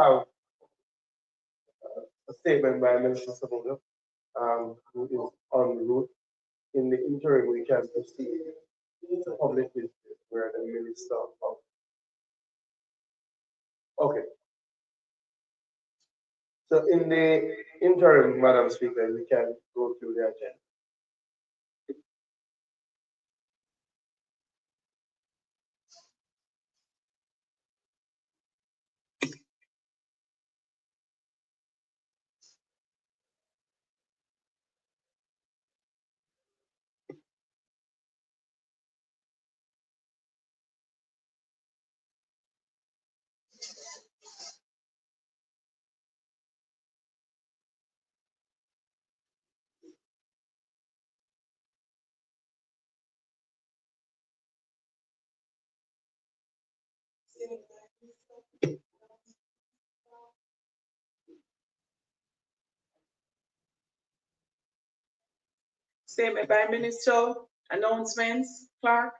have a statement by Minister Sabuga, who is en route. In the interim, we can proceed to public business where the Minister of. Okay. So in the interim, Madam Speaker, we can go through the agenda. Statement by Minister, announcements, Clerk.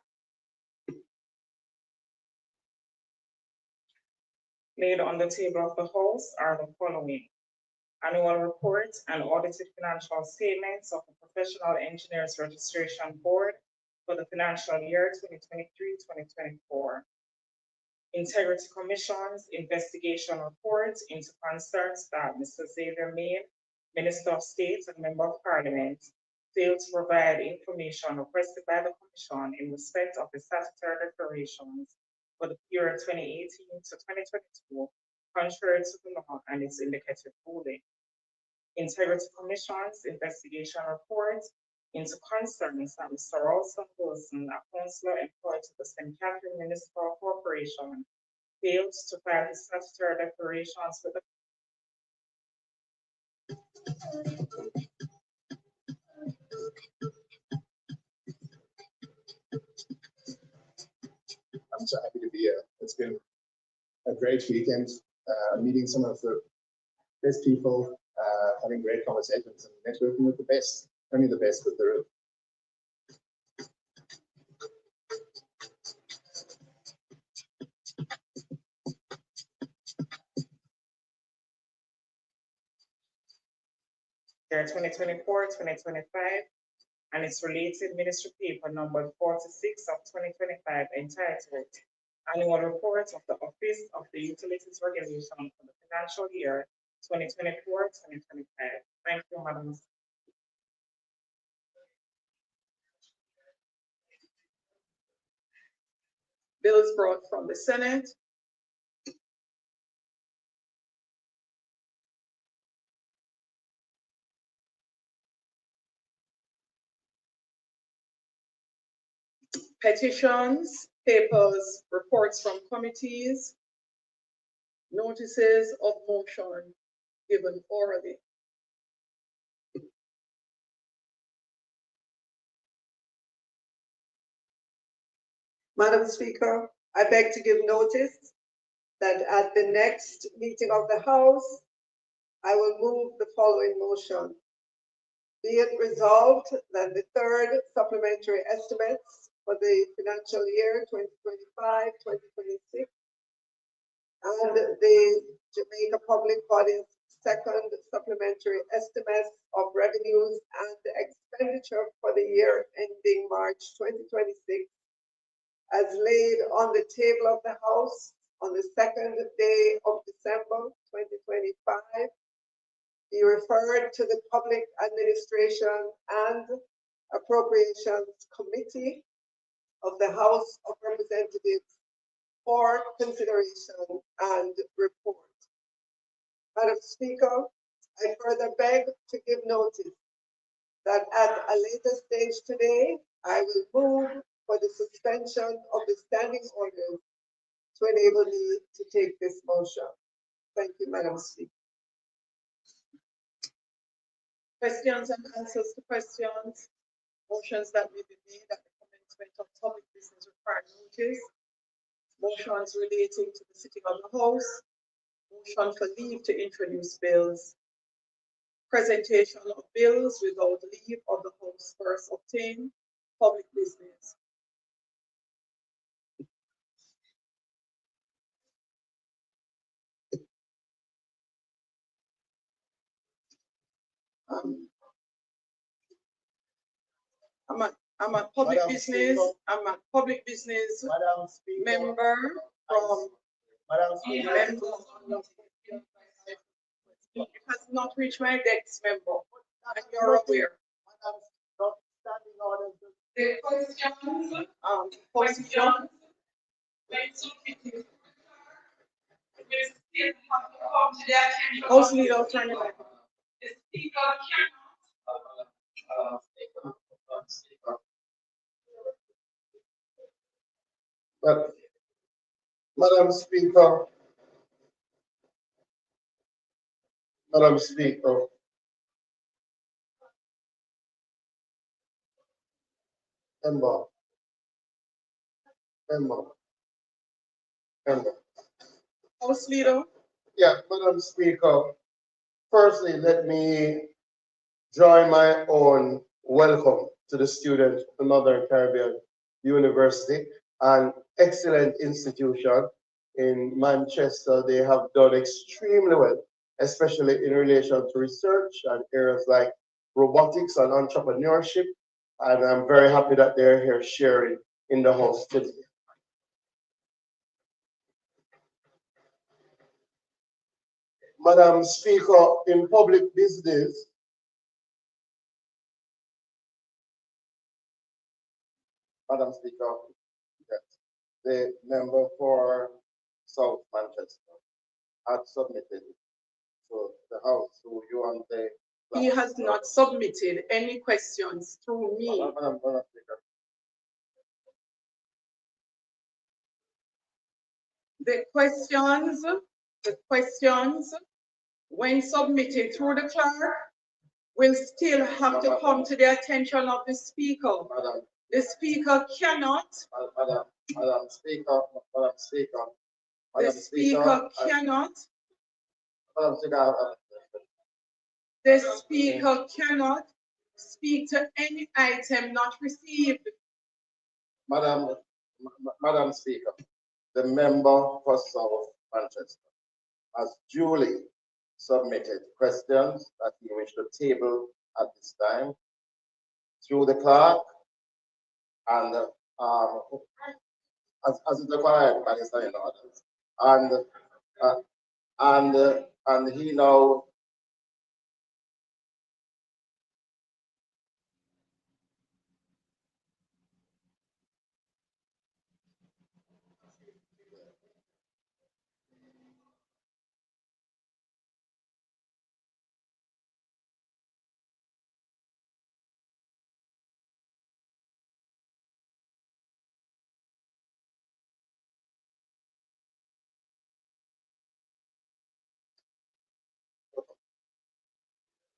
Laid on the table of the House are the following: annual report and audited financial statements of the Professional Engineers Registration Board for the financial year 2023-2024. Integrity Commission's investigation report into concerns that Mr. Xavier Main, Minister of State and Member of Parliament, failed to provide information requested by the Commission in respect of the statutory declarations for the period 2018 to 2022, contrary to the law and its indicative ruling. Integrity Commission's investigation report into concerns that Mr. Ralston Wilson, a councillor employed to the St. Catherine Municipal Corporation, failed to file his statutory declarations with the I'm so happy to be here. It's been a great weekend, meeting some of the best people, having great conversations and networking with the best, only the best with the room. year 2024-2025 and its related ministry paper number 46 of 2025 entitled Annual Report of the Office of the Utilities Regulation for the financial year 2024-2025. Thank you, Madam. Bills brought from the Senate. Petitions, papers, reports from committees, notices of motion given orally. Madam Speaker, I beg to give notice that at the next meeting of the House, I will move the following motion. Be it resolved that the third supplementary estimates for the financial year 2025-2026 and the Jamaica Public Body's second supplementary estimates of revenues and expenditure for the year ending March 2026 as laid on the table of the House on the second day of December 2025 be referred to the Public Administration and Appropriations Committee of the House of Representatives for consideration and report. Madam Speaker, I further beg to give notice that at a later stage today, I will move for the suspension of the standing orders to enable me to take this motion. Thank you, Madam Speaker. Questions and answers to questions. Motions that may be made at the commencement of public business requiring notice. Motions relating to the sitting of the House. Motion for leave to introduce bills. Presentation of bills without leave of the House first obtained. Public business. I'm a public Madam business, Speaker. I'm a public business Madam Speaker. member from Madam Speaker. It has not reached my desk, member, and you're aware. Madam, not standing orders. The questions, question. House leader, turn it back. The speaker But, Madam Speaker, Madam Speaker, member, member, member. House leader. Yeah, Madam Speaker, firstly, let me join my own welcome to the students of the Northern Caribbean University, an excellent institution in Manchester. They have done extremely well, especially in relation to research and areas like robotics and entrepreneurship. And I'm very happy that they're here sharing in the house today. Madam Speaker, in public business, Madam Speaker, yes, the member for South Manchester had submitted to the House, so you and the. He has not submitted any questions through me. Madam Speaker. The questions, when submitted through the clerk, will still have to come to the attention of the speaker. Madam, The speaker cannot. Madam Speaker, Madam Speaker. The speaker cannot. Madam Speaker. The speaker cannot speak to any item not received. Madam Speaker, the member for South Manchester has duly submitted questions that he wished to table at this time through the clerk, and as is required by the standing orders, and he now.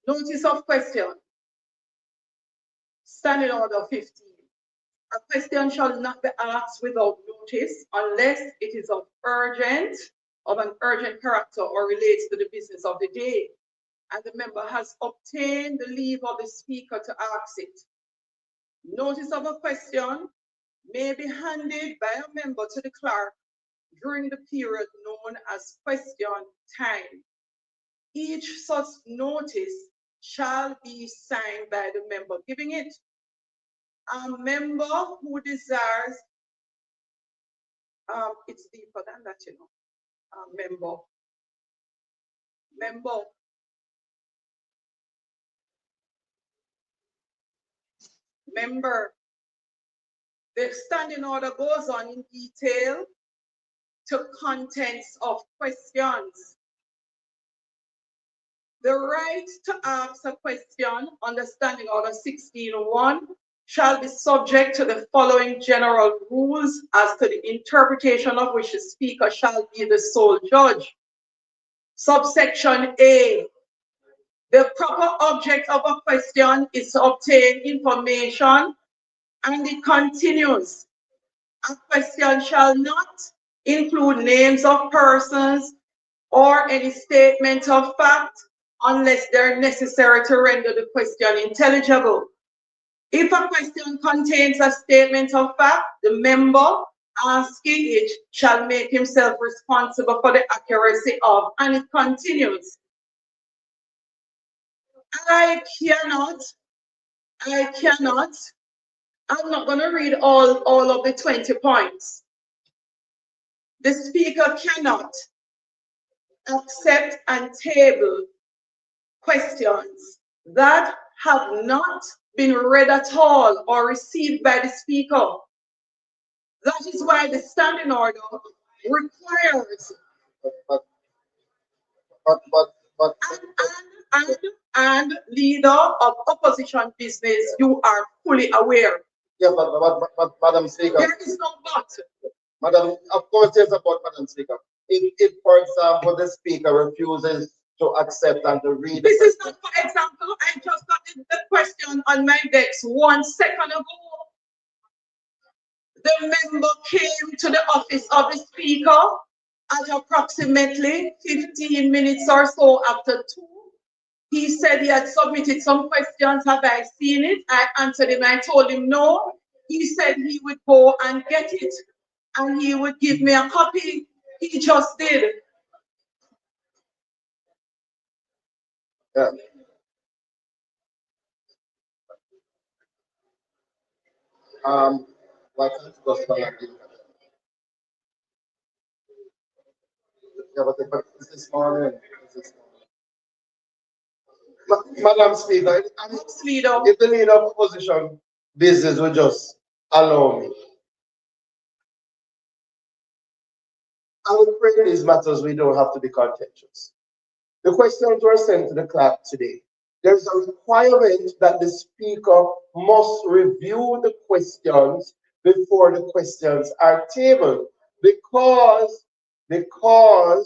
Notice of question. Standing order 15. A question shall not be asked without notice unless it is of an urgent character or relates to the business of the day, and the member has obtained the leave of the speaker to ask it. Notice of a question may be handed by a member to the clerk during the period known as question time. Each such notice shall be signed by the member giving it. A member who desires, it's deeper than that, you know. Member, the standing order goes on in detail to contents of questions. The right to ask a question under Standing Order 16.1 shall be subject to the following general rules as to the interpretation of which the speaker shall be the sole judge. Subsection A. The proper object of a question is to obtain information, and it continues. A question shall not include names of persons or any statement of fact unless they're necessary to render the question intelligible. If a question contains a statement of fact, the member asking it shall make himself responsible for the accuracy of, and it continues. I cannot, I'm not going to read all of the 20 points. The speaker cannot accept and table questions that have not been read at all or received by the speaker. That is why the standing order requires But, but, and leader of opposition business, you are fully aware. yeah, but, Madam Speaker. There is no but. Madam, of course, there's a but, Madam Speaker. If, for example, the Speaker refuses to accept and to read. This is not for example. I just got the question on my desk 1 second ago. The member came to the office of the Speaker at approximately 15 minutes or so after 2. He said he had submitted some questions. Have I seen it? I answered him. I told him no. He said he would go and get it and he would give me a copy. He just did. Yeah. Why can't you just call and give it? Yeah, but it's this morning. Madam Speaker, if the leader of opposition business will just allow me. I would pray in these matters we don't have to be contentious. The questions were sent to the clerk today. There is a requirement that the speaker must review the questions before the questions are tabled. Because before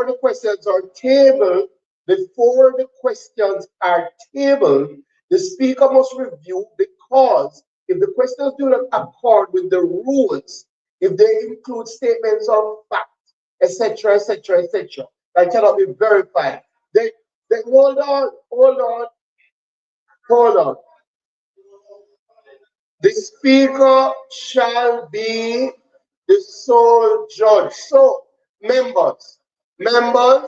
the questions are tabled, the speaker must review, because if the questions do not accord with the rules, if they include statements of fact, etc., that cannot be verified, then hold on. The speaker shall be the sole judge. So, members, allow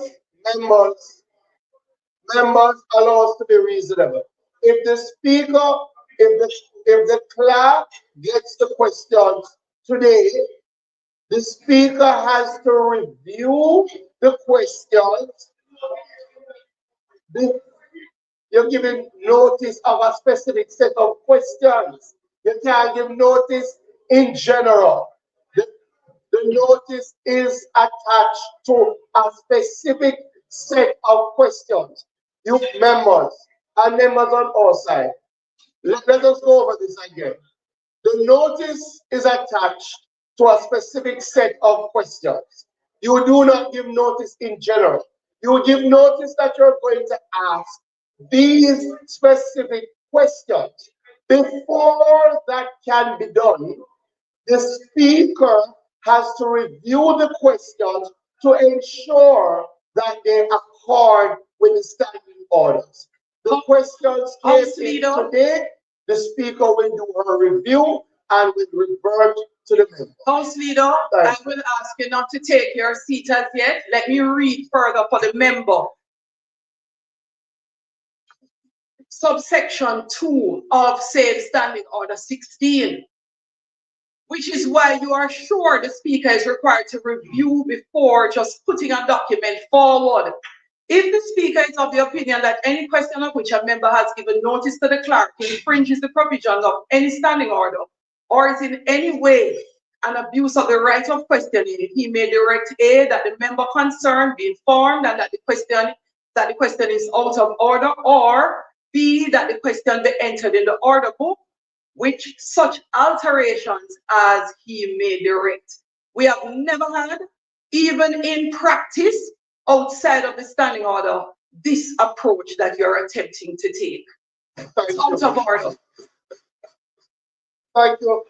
us to be reasonable. If the speaker, if the clerk gets the questions today, the speaker has to review the questions. You're giving notice of a specific set of questions. You can't give notice in general. The notice is attached to a specific set of questions. You members and members on our side, let us go over this again. The notice is attached to a specific set of questions. You do not give notice in general. You give notice that you're going to ask these specific questions. Before that can be done, the speaker has to review the questions to ensure that they accord with the standing orders. The questions came in today, the speaker will do her review and will revert to the member. House Leader, I will ask you not to take your seat as yet. Let me read further for the member. Subsection 2 of said Standing Order 16, which is why you are sure the speaker is required to review before just putting a document forward. If the speaker is of the opinion that any question of which a member has given notice to the clerk infringes the provisions of any standing order or is in any way an abuse of the right of questioning, he may direct A, that the member concerned be informed and that the question is out of order, or B, that the question be entered in the order book, which such alterations as he may direct. We have never had, even in practice, outside of the standing order, this approach that you're attempting to take. It's out of order. Thank you,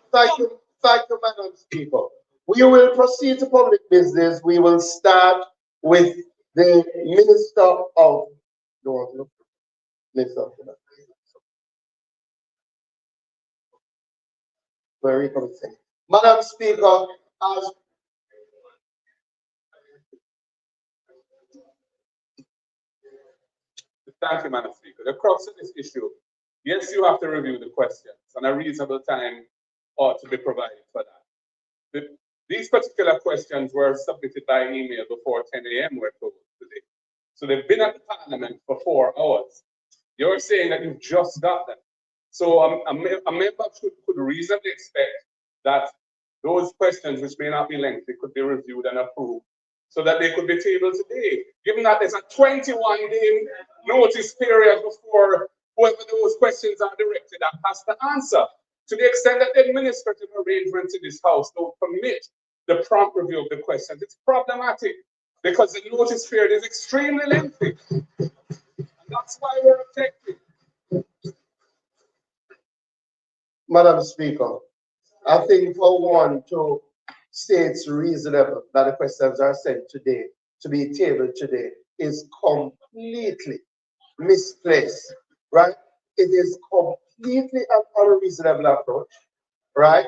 Madam Speaker. We will proceed to public business. We will start with the Minister of Very coming. Madam Speaker, as Thank you, Madam Speaker. The crux of this issue, yes, you have to review the questions, and a reasonable time ought to be provided for that. These particular questions were submitted by email before 10 a.m. we're told today. So they've been at the Parliament for 4 hours. You're saying that you've just got them. So a member could reasonably expect that those questions, which may not be lengthy, could be reviewed and approved so that they could be tabled today. Given that there's a 21-day notice period before whoever those questions are directed at has to answer. To the extent that the administrative arrangements in this House don't permit the prompt review of the questions, it's problematic because the notice period is extremely lengthy. And that's why we're objecting. Madam Speaker, I think for one to state it's reasonable that the questions are sent today, to be tabled today, is completely misplaced, right? It is completely an unreasonable approach, right?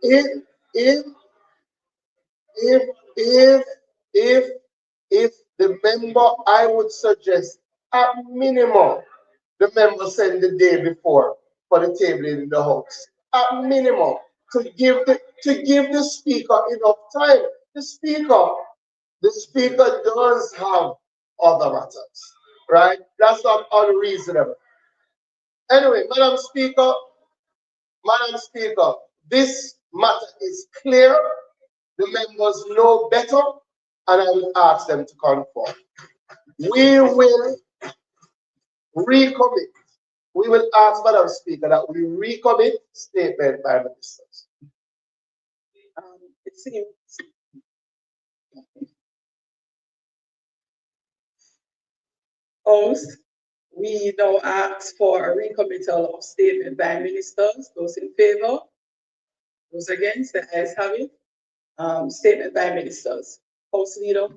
If the member, I would suggest at minimum, the member send the day before for the tabling in the House. At minimum, to give the speaker enough time. The speaker does have other matters, right? That's not unreasonable. Anyway, Madam Speaker, this matter is clear. The members know better, and I will ask them to conform. We will recommit. We will ask Madam Speaker that we recommit statement by ministers. It seems host, we now ask for a recommittal of statement by ministers. Those in favor? Those against? The ayes have it. Statement by ministers. House Leader.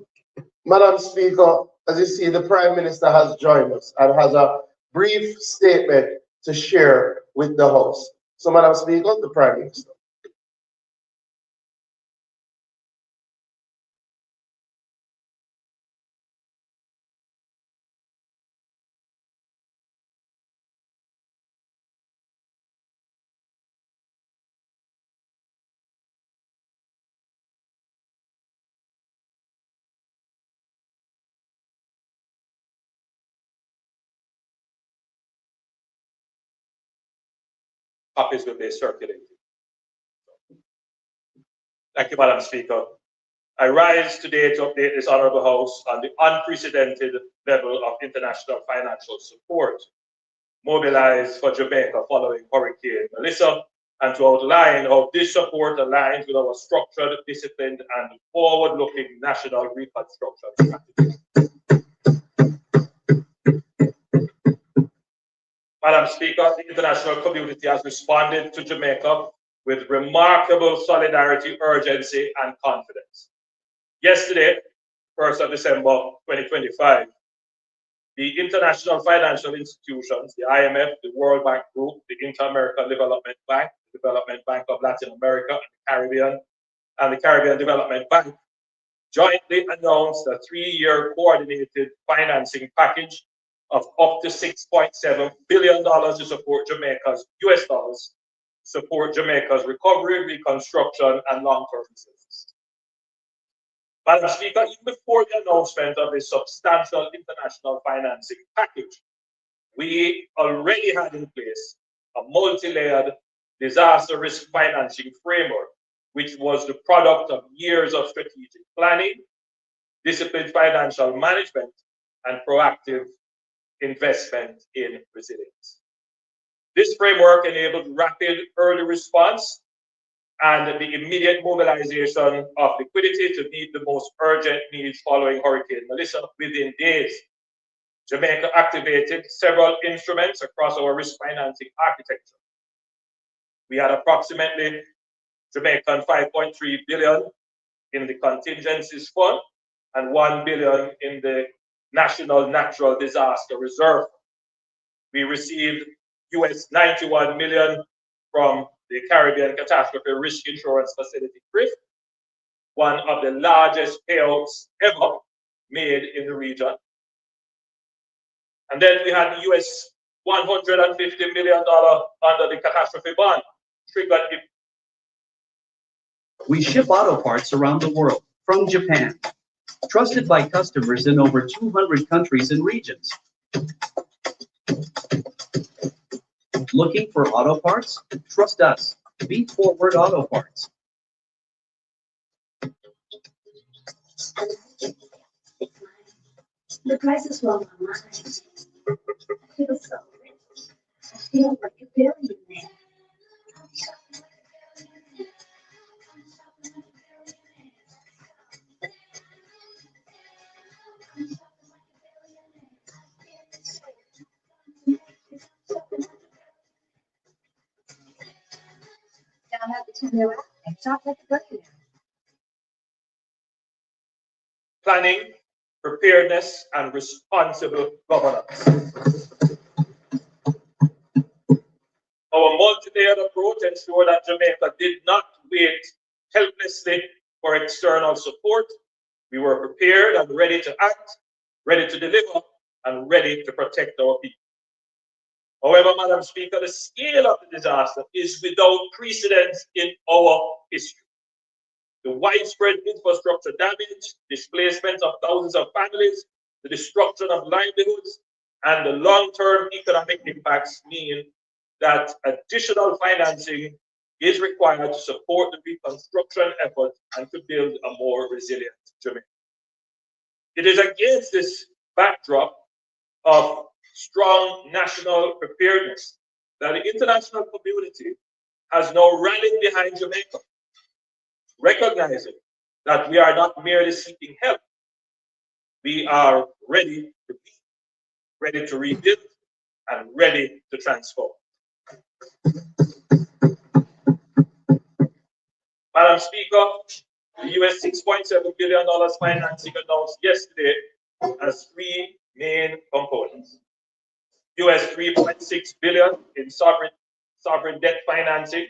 Madam Speaker, as you see, the Prime Minister has joined us and has a brief statement to share with the House. So, Madam Speaker, the Prime Minister. Copies will be circulated. Thank you, Madam Speaker. I rise today to update this Honourable House on the unprecedented level of international financial support mobilized for Jamaica following Hurricane Melissa, and to outline how this support aligns with our structured, disciplined, and forward-looking national reconstruction strategy. Madam Speaker, the international community has responded to Jamaica with remarkable solidarity, urgency, and confidence. Yesterday, 1st of December 2025, the international financial institutions, the IMF, the World Bank Group, the Inter-American Development Bank, the Development Bank of Latin America and the Caribbean, and the Caribbean Development Bank, jointly announced a 3-year coordinated financing package of up to $6.7 billion to support Jamaica's US dollars, support Jamaica's recovery, reconstruction, and long-term resilience. Madam Speaker, even before the announcement of a substantial international financing package, we already had in place a multi-layered disaster risk financing framework, which was the product of years of strategic planning, disciplined financial management, and proactive investment in resilience. This framework enabled rapid early response and the immediate mobilization of liquidity to meet the most urgent needs following Hurricane Melissa within days. Jamaica activated several instruments across our risk financing architecture. We had approximately Jamaican 5.3 billion in the contingencies fund and 1 billion in the National Natural Disaster Reserve. We received US 91 million from the Caribbean Catastrophe Risk Insurance Facility, CRIF, one of the largest payouts ever made in the region. And then we had the US $150 million under the catastrophe bond triggered. We ship auto parts around the world from Japan, trusted by customers in over 200 countries and regions. Looking for auto parts? Trust us. Be Forward Auto Parts. The prices blow my mind. I feel so rich. I feel like a billionaire. Download the Tendo app and shop like a billionaire. Planning, preparedness, and responsible governance. Our multi-layered approach ensured that Jamaica did not wait helplessly for external support. We were prepared and ready to act, ready to deliver, and ready to protect our people. However, Madam Speaker, the scale of the disaster is without precedent in our history. The widespread infrastructure damage, displacement of thousands of families, the destruction of livelihoods, and the long-term economic impacts mean that additional financing is required to support the reconstruction effort and to build a more resilient Jamaica. It is against this backdrop of strong national preparedness that the international community has now rallied behind Jamaica, recognizing that we are not merely seeking help, we are ready to be, ready to rebuild, and ready to transform. Madam Speaker, the US $6.7 billion financing announced yesterday has three main components. US $3.6 billion in sovereign debt financing.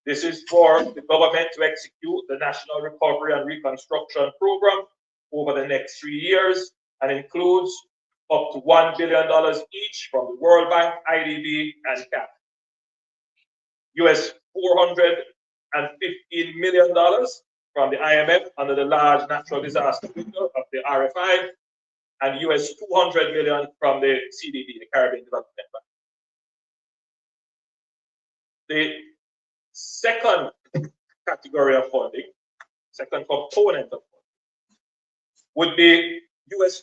This is for the government to execute the National Recovery and Reconstruction Program over the next 3 years and includes up to $1 billion each from the World Bank, IDB, and CAF. US $415 million from the IMF under the Large Natural Disaster Window of the RFI, and US $200 million from the CDB, the Caribbean Development Bank. The second category of funding, second component of funding, would be US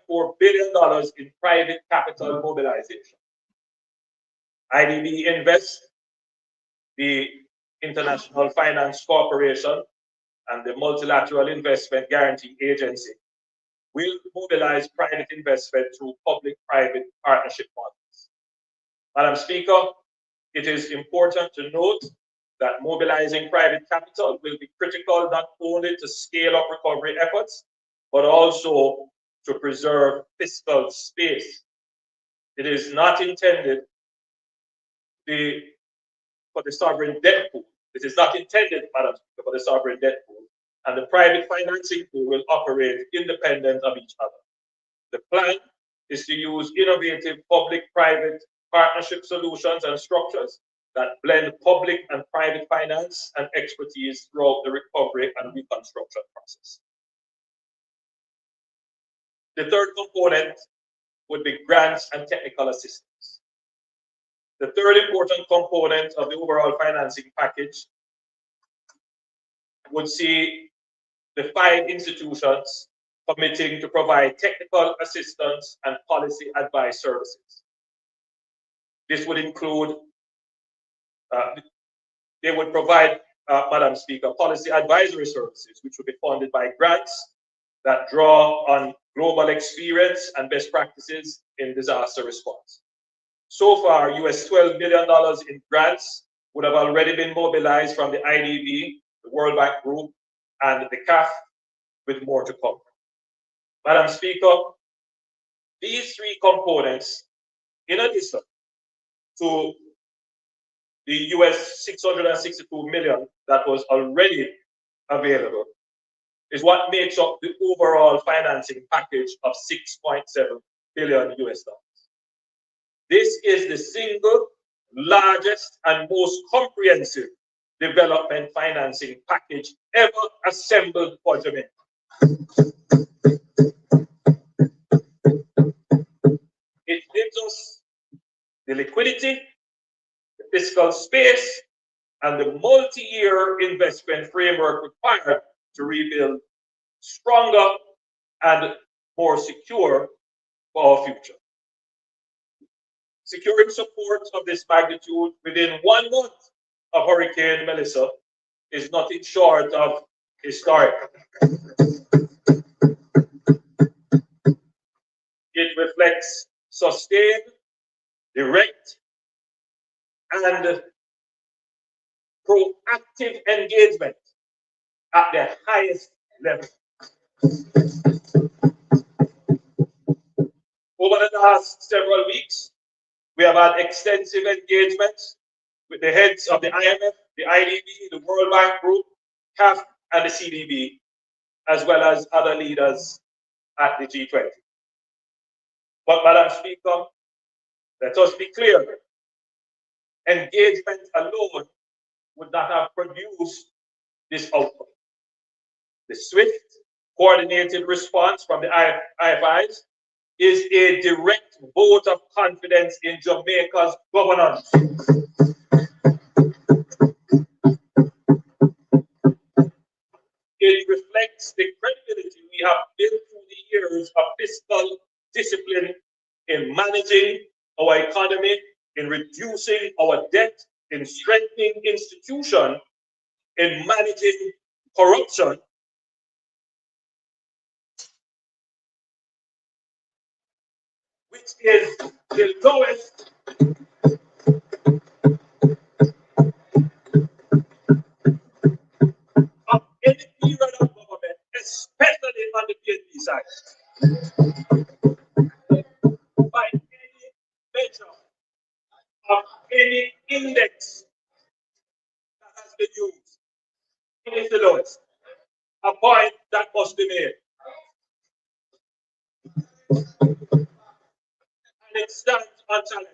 $2.4 billion in private capital mobilization. IDB Invest, the International Finance Corporation, and the Multilateral Investment Guarantee Agency will mobilize private investment through public-private partnership models. Madam Speaker, it is important to note that mobilizing private capital will be critical not only to scale up recovery efforts, but also to preserve fiscal space. It is not intended for the sovereign debt pool. It is not intended, Madam Speaker, for the sovereign debt pool. And the private financing pool will operate independent of each other. The plan is to use innovative public-private partnership solutions and structures that blend public and private finance and expertise throughout the recovery and reconstruction process. The third component would be grants and technical assistance. The third important component of the overall financing package would see the 5 institutions committing to provide technical assistance and policy advice services. This would include, they would provide, Madam Speaker, policy advisory services, which would be funded by grants that draw on global experience and best practices in disaster response. So far, US $12 million in grants would have already been mobilized from the IDB, the World Bank Group, and the CAF, with more to come. Madam Speaker, these 3 components, in addition to the US $662 million that was already available, is what makes up the overall financing package of $6.7 billion US dollars. This is the single largest and most comprehensive development financing package ever assembled for Jamaica. It gives us the liquidity, the fiscal space, and the multi-year investment framework required to rebuild stronger and more secure for our future. Securing support of this magnitude within 1 month of Hurricane Melissa is nothing short of historic. It reflects sustained, direct, and proactive engagement at the highest level. Over the last several weeks, we have had extensive engagements with the heads of the IMF, the IDB, the World Bank Group, CAF, and the CDB, as well as other leaders at the G20. But, Madam Speaker, let us be clear. Engagement alone would not have produced this outcome. The swift, coordinated response from the IFIs is a direct vote of confidence in Jamaica's governance. It reflects the credibility we have built through the years of fiscal discipline in managing our economy, in reducing our debt, in strengthening institutions, in managing corruption, which is the lowest of any period of government, especially on the PNP side. By any measure of any index that has been used, it is the lowest. A point that must be made. And it stands unchallenged.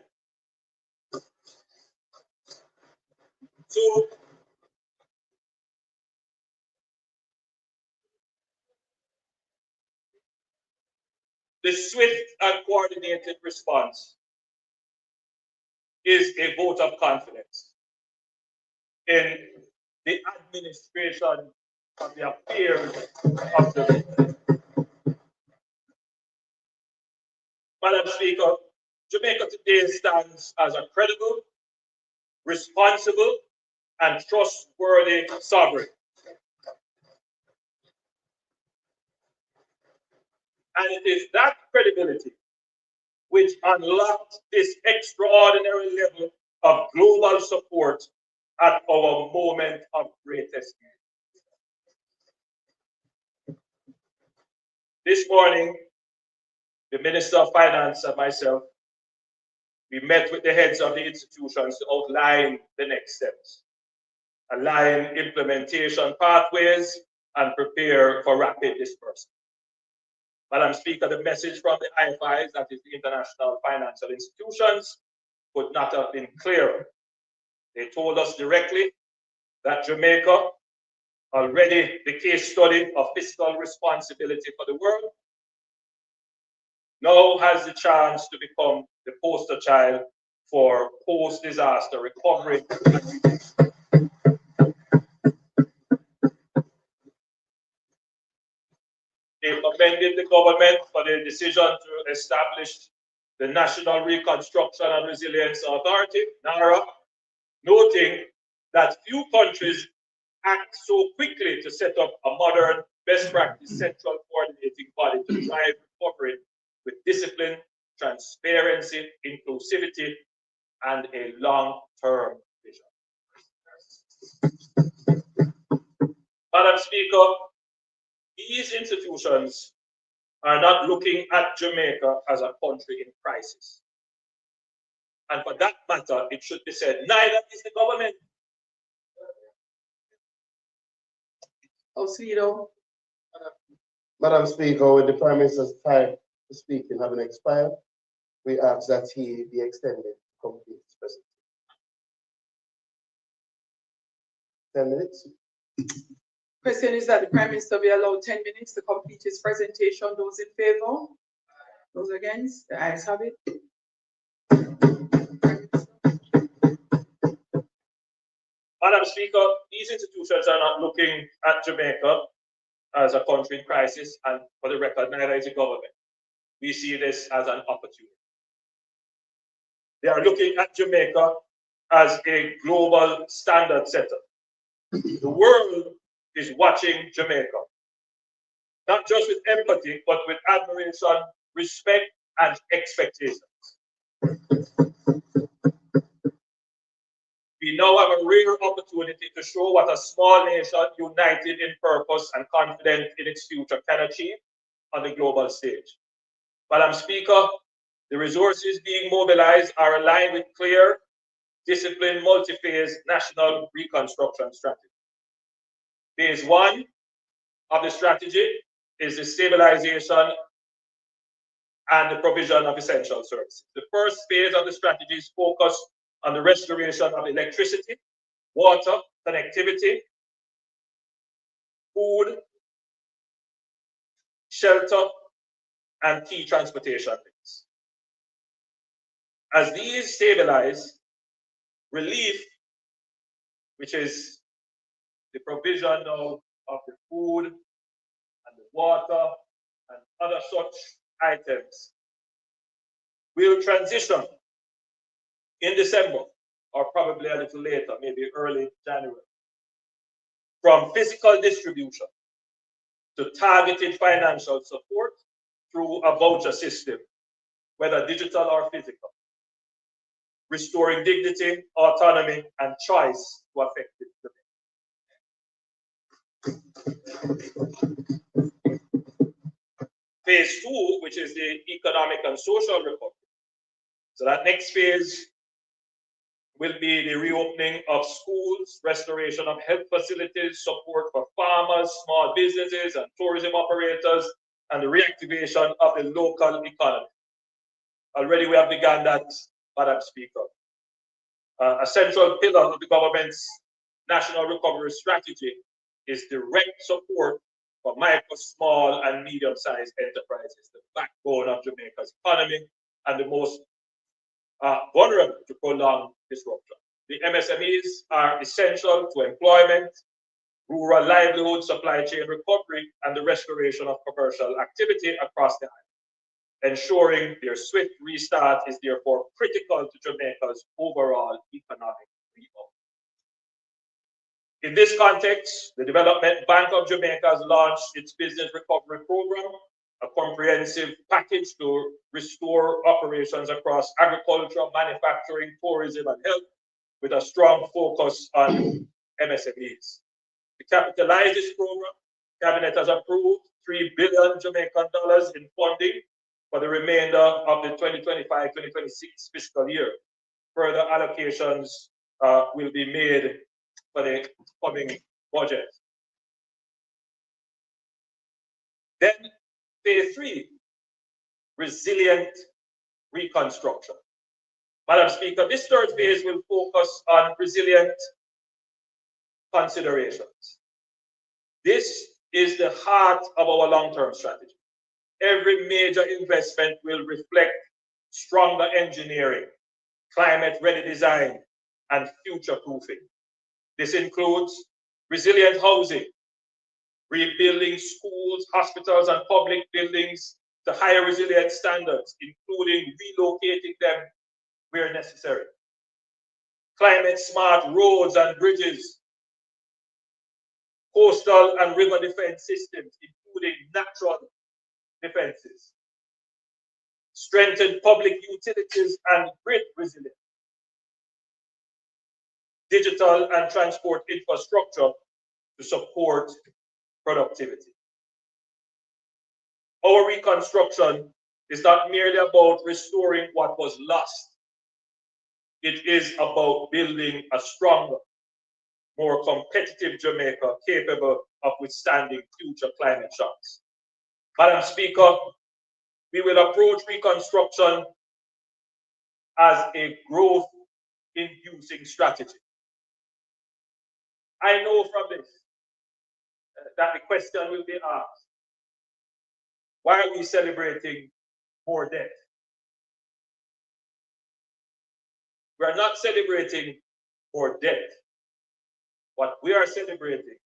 So, the swift and coordinated response is a vote of confidence in the administration of the affairs of Jamaica. Madam Speaker, Jamaica today stands as a credible, responsible, and trustworthy sovereign. And it is that credibility which unlocked this extraordinary level of global support at our moment of greatest need. This morning, the Minister of Finance and myself, we met with the heads of the institutions to outline the next steps, align implementation pathways, and prepare for rapid disbursement. Madam Speaker, the message from the IFIs, that is the international financial institutions, could not have been clearer. They told us directly that Jamaica, already the case study of fiscal responsibility for the world, now has the chance to become the poster child for post-disaster recovery. They commended the government for their decision to establish the National Reconstruction and Resilience Authority, NARA, noting that few countries act so quickly to set up a modern, best practice central coordinating body to drive recovery with discipline, transparency, inclusivity, and a long-term vision. Madam Speaker, these institutions are not looking at Jamaica as a country in crisis. And for that matter, it should be said, neither is the government. Osvido. Madam Speaker, with the Prime Minister's time to speak having expired, we ask that he be extended to complete his presentation. 10 minutes. Question is that the Prime Minister be allowed 10 minutes to complete his presentation. Those in favor? Those against? The ayes have it. Madam Speaker, these institutions are not looking at Jamaica as a country in crisis, and for the record, neither is the government. We see this as an opportunity. They are looking at Jamaica as a global standard setter. The world is watching Jamaica, not just with empathy, but with admiration, respect, and expectations. We now have a rare opportunity to show what a small nation united in purpose and confident in its future can achieve on the global stage. Madam Speaker, the resources being mobilized are aligned with clear, disciplined, multi-phase national reconstruction strategy. Phase 1 of the strategy is the stabilization and the provision of essential services. The first phase of the strategy is focused on the restoration of electricity, water, connectivity, food, shelter, and key transportation links. As these stabilize, relief, which is the provision of the food and the water and other such items, will transition in December, or probably a little later, maybe early January, from physical distribution to targeted financial support through a voucher system, whether digital or physical, restoring dignity, autonomy, and choice to affected Jamaica. Phase 2, which is the economic and social recovery. So that next phase will be the reopening of schools, restoration of health facilities, support for farmers, small businesses, and tourism operators, and the reactivation of the local economy. Already we have begun that, Madam Speaker. A central pillar of the government's national recovery strategy is direct support for micro, small, and medium-sized enterprises, the backbone of Jamaica's economy and the most vulnerable to prolonged disruption. The MSMEs are essential to employment, rural livelihood, supply chain recovery, and the restoration of commercial activity across the island. Ensuring their swift restart is therefore critical to Jamaica's overall economic rebound. In this context, the Development Bank of Jamaica has launched its Business Recovery Program, a comprehensive package to restore operations across agriculture, manufacturing, tourism, and health, with a strong focus on MSMEs. To capitalize this program, Cabinet has approved $3 billion Jamaican in funding for the remainder of the 2025-2026 fiscal year. Further allocations will be made for the coming budget. Then phase 3, resilient reconstruction. Madam Speaker, this third phase will focus on resilient considerations. This is the heart of our long-term strategy. Every major investment will reflect stronger engineering, climate-ready design, and future-proofing. This includes resilient housing, rebuilding schools, hospitals, and public buildings to higher resilient standards, including relocating them where necessary. Climate-smart roads and bridges, coastal and river defense systems, including natural defenses. Strengthened public utilities and grid resilience. Digital and transport infrastructure to support productivity. Our reconstruction is not merely about restoring what was lost. It is about building a stronger, more competitive Jamaica capable of withstanding future climate shocks. Madam Speaker, we will approach reconstruction as a growth-inducing strategy. I know from this that the question will be asked, why are we celebrating more debt? We are not celebrating more debt. What we are celebrating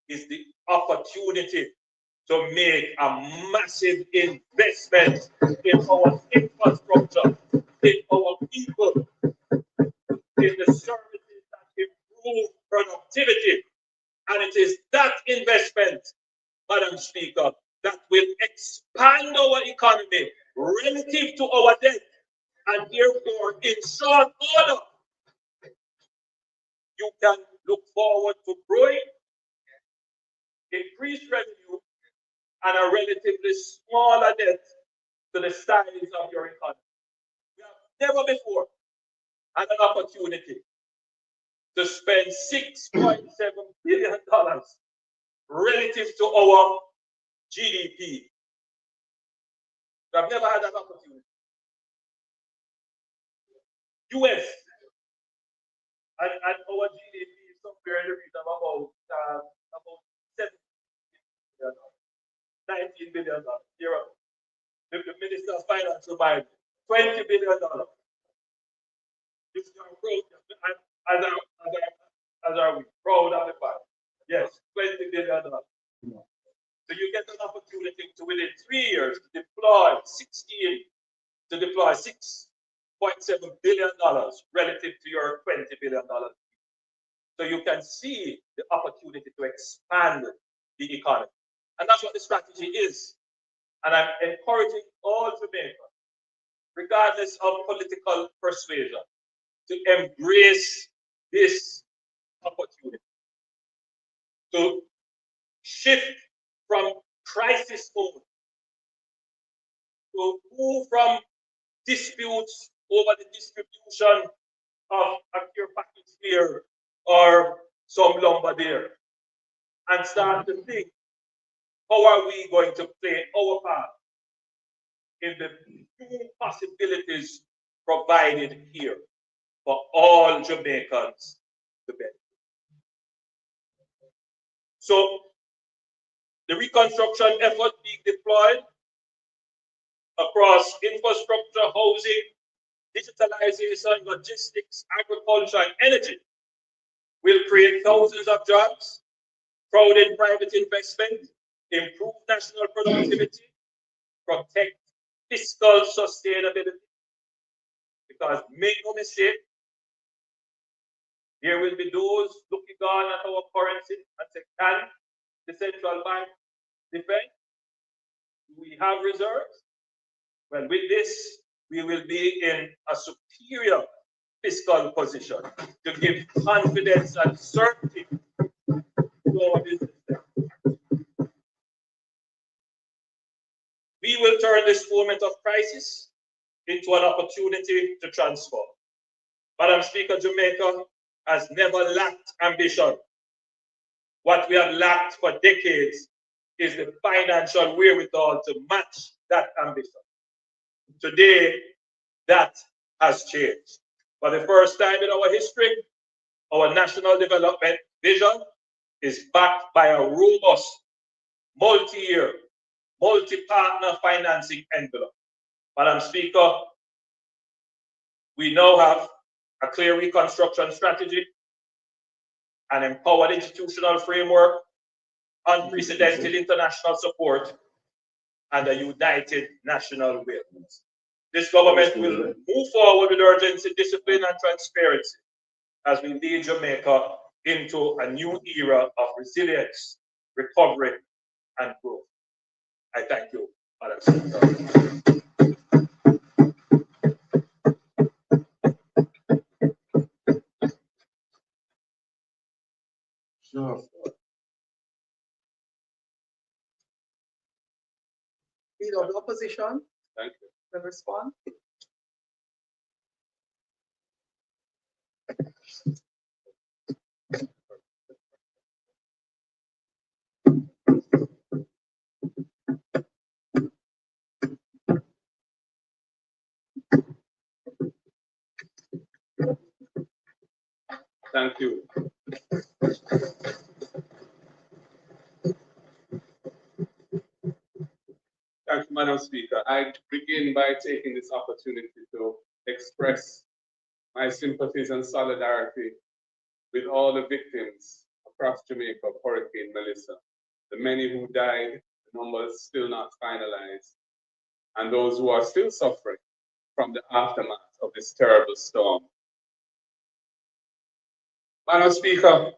is the opportunity to make a massive investment in our infrastructure, in our people, in the services that improve productivity. And it is that investment, Madam Speaker, that will expand our economy relative to our debt, and therefore, in short order, you can look forward to growing, increased revenue, and a relatively smaller debt to the size of your economy. We have never before had an opportunity to spend $6.7 billion relative to our GDP. We have never had that opportunity. US and our GDP is somewhere in the region of about $7 billion, $19 billion. The Minister of Finance reminded me, $20 billion. This is our growth, as are we proud of the fact. Yes, $20 billion. So you get an opportunity to, within 3 years, to deploy $6.7 billion relative to your $20 billion. So you can see the opportunity to expand the economy. And that's what the strategy is. And I'm encouraging all Jamaicans, regardless of political persuasion, to embrace this opportunity, to shift from crisis mode, to move from disputes over the distribution of a care package here or some lumber there, and start to think, how are we going to play our part in the new possibilities provided here for all Jamaicans to benefit? So the reconstruction effort being deployed across infrastructure, housing, digitalization, logistics, agriculture, and energy will create thousands of jobs, crowd private investment, improve national productivity, protect fiscal sustainability. Because make no mistake, there will be those looking on at our currency and say, can the central bank defend? Do we have reserves? Well, with this, we will be in a superior fiscal position to give confidence and certainty to our business. We will turn this moment of crisis into an opportunity to transform. Madam Speaker, Jamaica has never lacked ambition. What we have lacked for decades is the financial wherewithal to match that ambition. Today, that has changed. For the first time in our history, our national development vision is backed by a robust, multi-year, multi-partner financing envelope. Madam Speaker, we now have a clear reconstruction strategy, an empowered institutional framework, unprecedented international support, and a united national will. This government will move forward with urgency, discipline, and transparency as we lead Jamaica into a new era of resilience, recovery, and growth. I thank you, Madam Speaker. Sure. Leader of the opposition Thank you. will respond. Thank you. Thank you, Madam Speaker. I begin by taking this opportunity to express my sympathies and solidarity with all the victims across Jamaica of Hurricane Melissa. The many who died, the numbers still not finalized, and those who are still suffering from the aftermath of this terrible storm. Madam Speaker,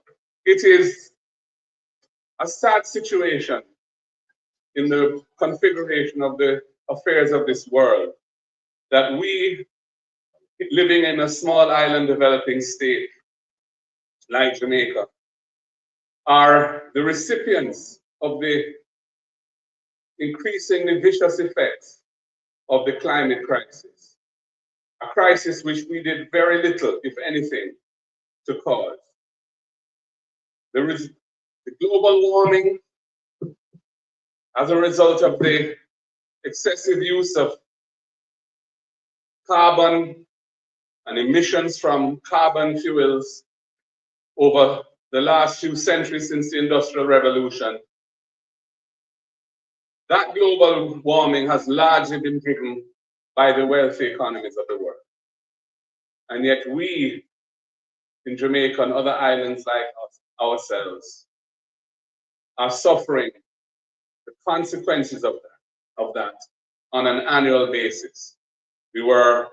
it is a sad situation in the configuration of the affairs of this world that we, living in a small island developing state like Jamaica, are the recipients of the increasingly vicious effects of the climate crisis, a crisis which we did very little, if anything, to cause. There is the global warming as a result of the excessive use of carbon and emissions from carbon fuels over the last few centuries since the Industrial Revolution. That global warming has largely been driven by the wealthy economies of the world. And yet we in Jamaica and other islands like ourselves are suffering the consequences of that on an annual basis. We were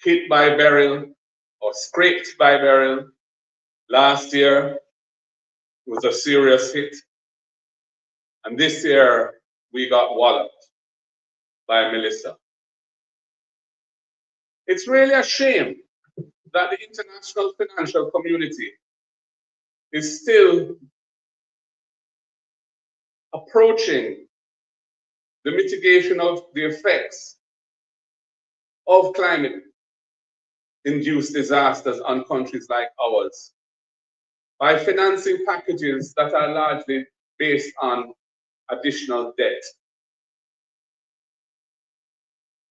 hit by Beryl or scraped by Beryl. Last year was a serious hit. And this year we got walloped by Melissa. It's really a shame that the international financial community is still approaching the mitigation of the effects of climate-induced disasters on countries like ours by financing packages that are largely based on additional debt.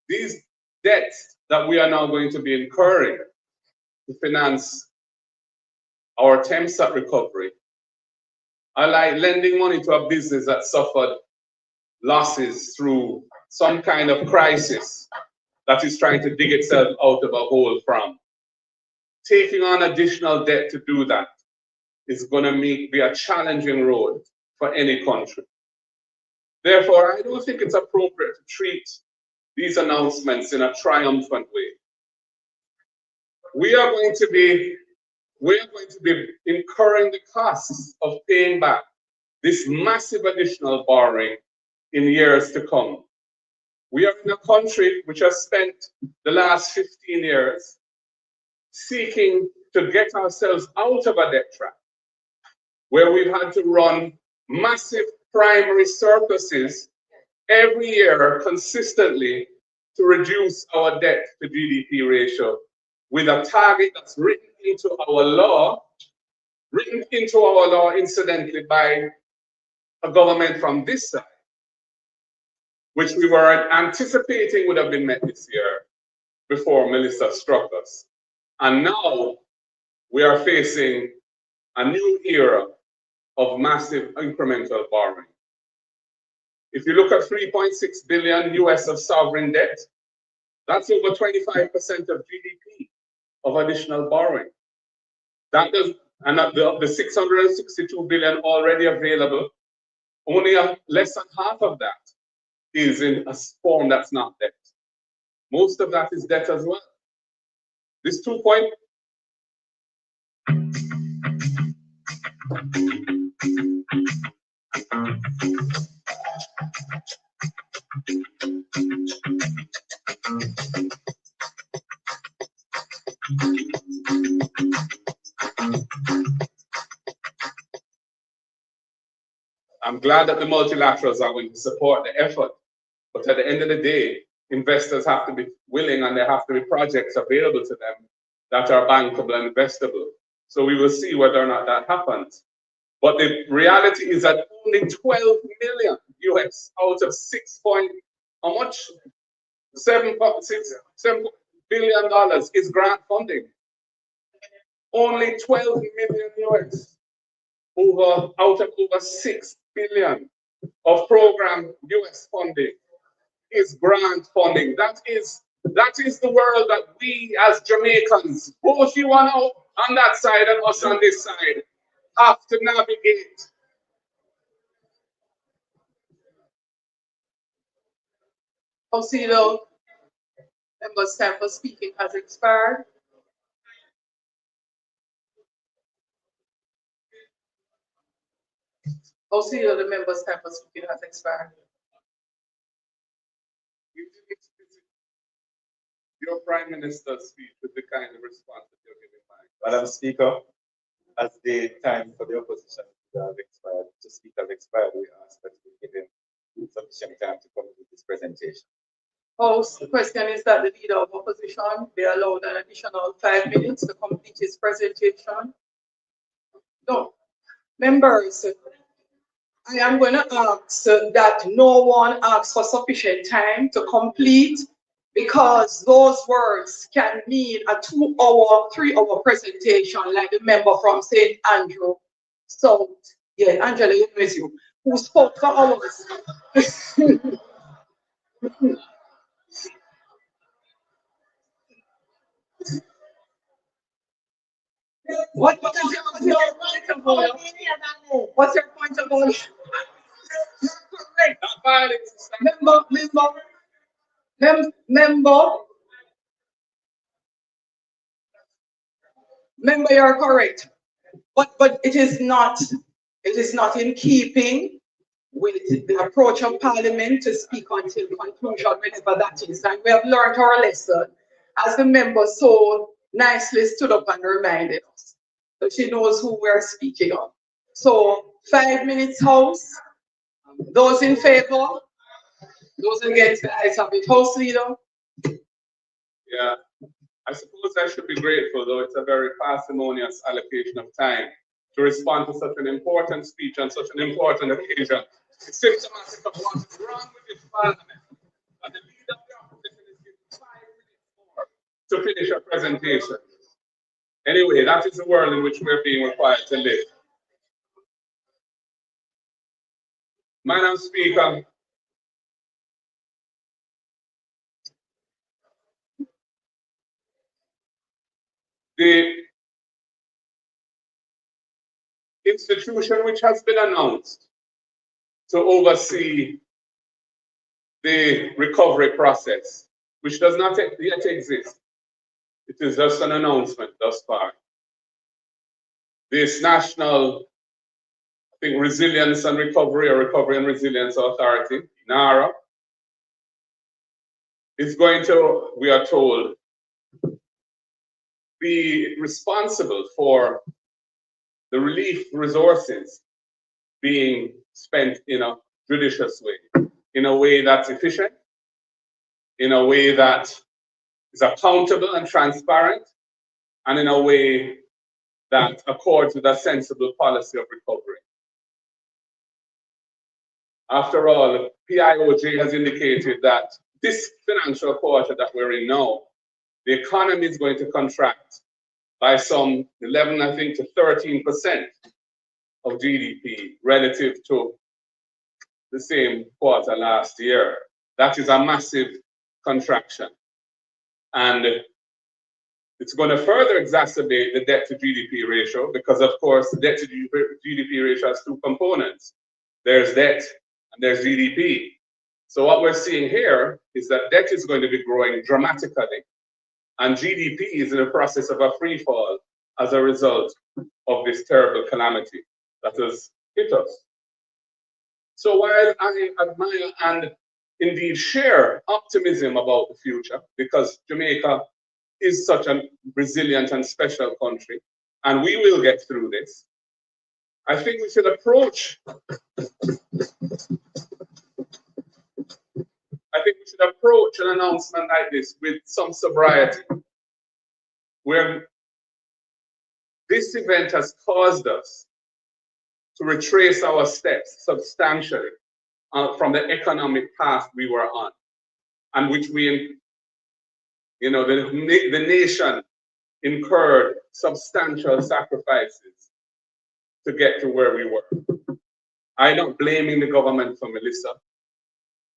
These debts that we are now going to be incurring to finance our attempts at recovery are like lending money to a business that suffered losses through some kind of crisis that is trying to dig itself out of a hole from. Taking on additional debt to do that is going to be a challenging road for any country. Therefore, I don't think it's appropriate to treat these announcements in a triumphant way. We are going to be incurring the costs of paying back this massive additional borrowing in years to come. We are in a country which has spent the last 15 years seeking to get ourselves out of a debt trap, where we've had to run massive primary surpluses every year consistently to reduce our debt to GDP ratio, with a target that's written into our law incidentally by a government from this side, which we were anticipating would have been met this year before Melissa struck us. And now we are facing a new era of massive incremental borrowing. If you look at 3.6 billion US of sovereign debt, that's over 25% of GDP of additional borrowing. That does, and the 662 billion already available, only less than half of that is in a form that's not debt. Most of that is debt as well. This 2 point. I'm glad that the multilaterals are going to support the effort, but at the end of the day, investors have to be willing and there have to be projects available to them that are bankable and investable. So we will see whether or not that happens. But the reality is that only 12 million US out of 7 billion dollars is grant funding. only 12 million US out of over 6 billion of program US funding is grant funding. That is the world that we as Jamaicans, both you on that side and us on this side, have to navigate. Councillor, members' time for speaking has expired. Councillor, the members' time for speaking has expired. Your Prime Minister's speech with the kind of response that you're giving back. Madam Speaker, as the time for the opposition to speak has expired, we ask that we give him sufficient time to complete this presentation. House, the question is that the leader of opposition be allowed an additional 5 minutes to complete his presentation. No, members, I am going to ask that no one asks for sufficient time to complete, because those words can mean a 2-hour, 3-hour presentation, like the member from St. Andrew. So, yeah, Angela, you miss you, who spoke for hours. What's your point of order? What's your point of order? Member, you're correct. But it is not in keeping with the approach of Parliament to speak until conclusion, whenever that is. And we have learned our lesson, as the member so nicely stood up and reminded us. So she knows who we're speaking of. So 5 minutes, House. Those in favor? Those against, the ayes have it. House Leader? Yeah, I suppose I should be grateful, though it's a very parsimonious allocation of time to respond to such an important speech on such an important occasion. It's symptomatic of what's wrong with this Parliament. And the leader of the opposition is given 5 minutes more to finish a presentation. Anyway, that is the world in which we're being required to live. Madam Speaker, the institution which has been announced to oversee the recovery process, which does not yet exist, it is just an announcement thus far. This National, I think, Resilience and Recovery, or Recovery and Resilience Authority, NARA, is going to, we are told, be responsible for the relief resources being spent in a judicious way, in a way that's efficient, in a way that is accountable and transparent, and in a way that accords with a sensible policy of recovery. After all, PIOJ has indicated that this financial quarter that we're in now, the economy is going to contract by some 11, I think, to 13% of GDP relative to the same quarter last year. That is a massive contraction. And it's going to further exacerbate the debt to GDP ratio, because of course, the debt to GDP ratio has two components. There's debt and there's GDP. So what we're seeing here is that debt is going to be growing dramatically, and GDP is in the process of a free fall as a result of this terrible calamity that has hit us. So while I admire and indeed share optimism about the future, because Jamaica is such a resilient and special country, and we will get through this, I think we should approach an announcement like this with some sobriety, where this event has caused us to retrace our steps substantially from the economic path we were on, and which we, the nation incurred substantial sacrifices to get to where we were. I'm not blaming the government for Melissa.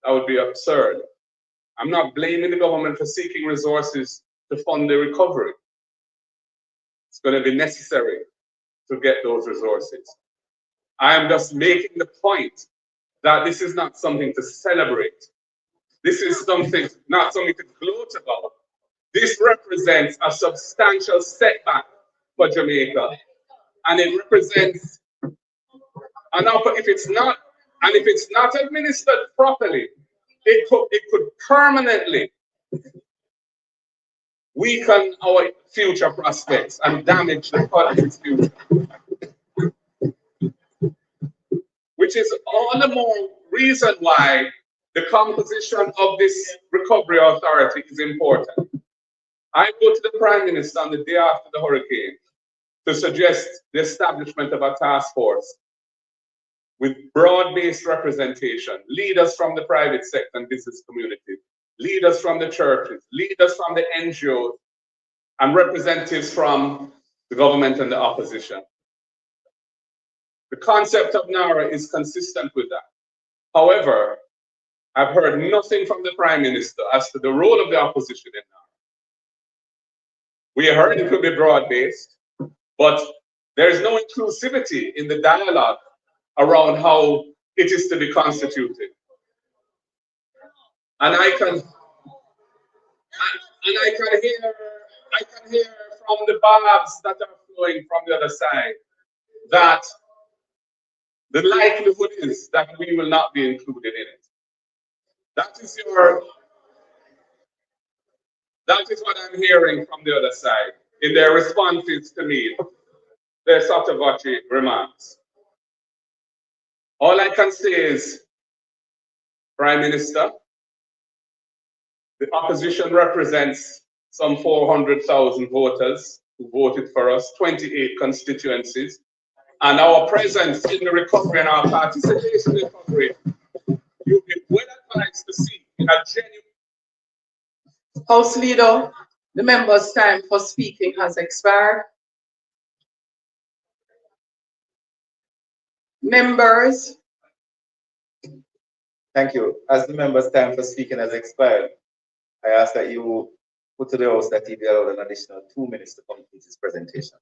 That would be absurd. I'm not blaming the government for seeking resources to fund the recovery. It's going to be necessary to get those resources. I am just making the point that this is not something to celebrate. This is something, not something to gloat about. This represents a substantial setback for Jamaica. And it represents if it's not administered properly, it could permanently weaken our future prospects and damage the country's future. Which is all the more reason why the composition of this recovery authority is important. I go to the Prime Minister on the day after the hurricane to suggest the establishment of a task force with broad-based representation, leaders from the private sector and business community, leaders from the churches, leaders from the NGOs, and representatives from the government and the opposition. The concept of NARA is consistent with that. However, I've heard nothing from the Prime Minister as to the role of the opposition in NARA. We heard it could be broad-based, but there is no inclusivity in the dialogue around how it is to be constituted. And I can hear from the barbs that are flowing from the other side that the likelihood is that we will not be included in it. That is what I'm hearing from the other side in their responses to me, their sotto-voce remarks. All I can say is, Prime Minister, the opposition represents some 400,000 voters who voted for us, 28 constituencies, and our presence in the recovery and our participation in the recovery, you'll be well advised to see a genuine. House Leader, the member's time for speaking has expired. Members. Thank you. As the member's time for speaking has expired, I ask that you put to the House that he be allowed an additional 2 minutes to complete his presentation.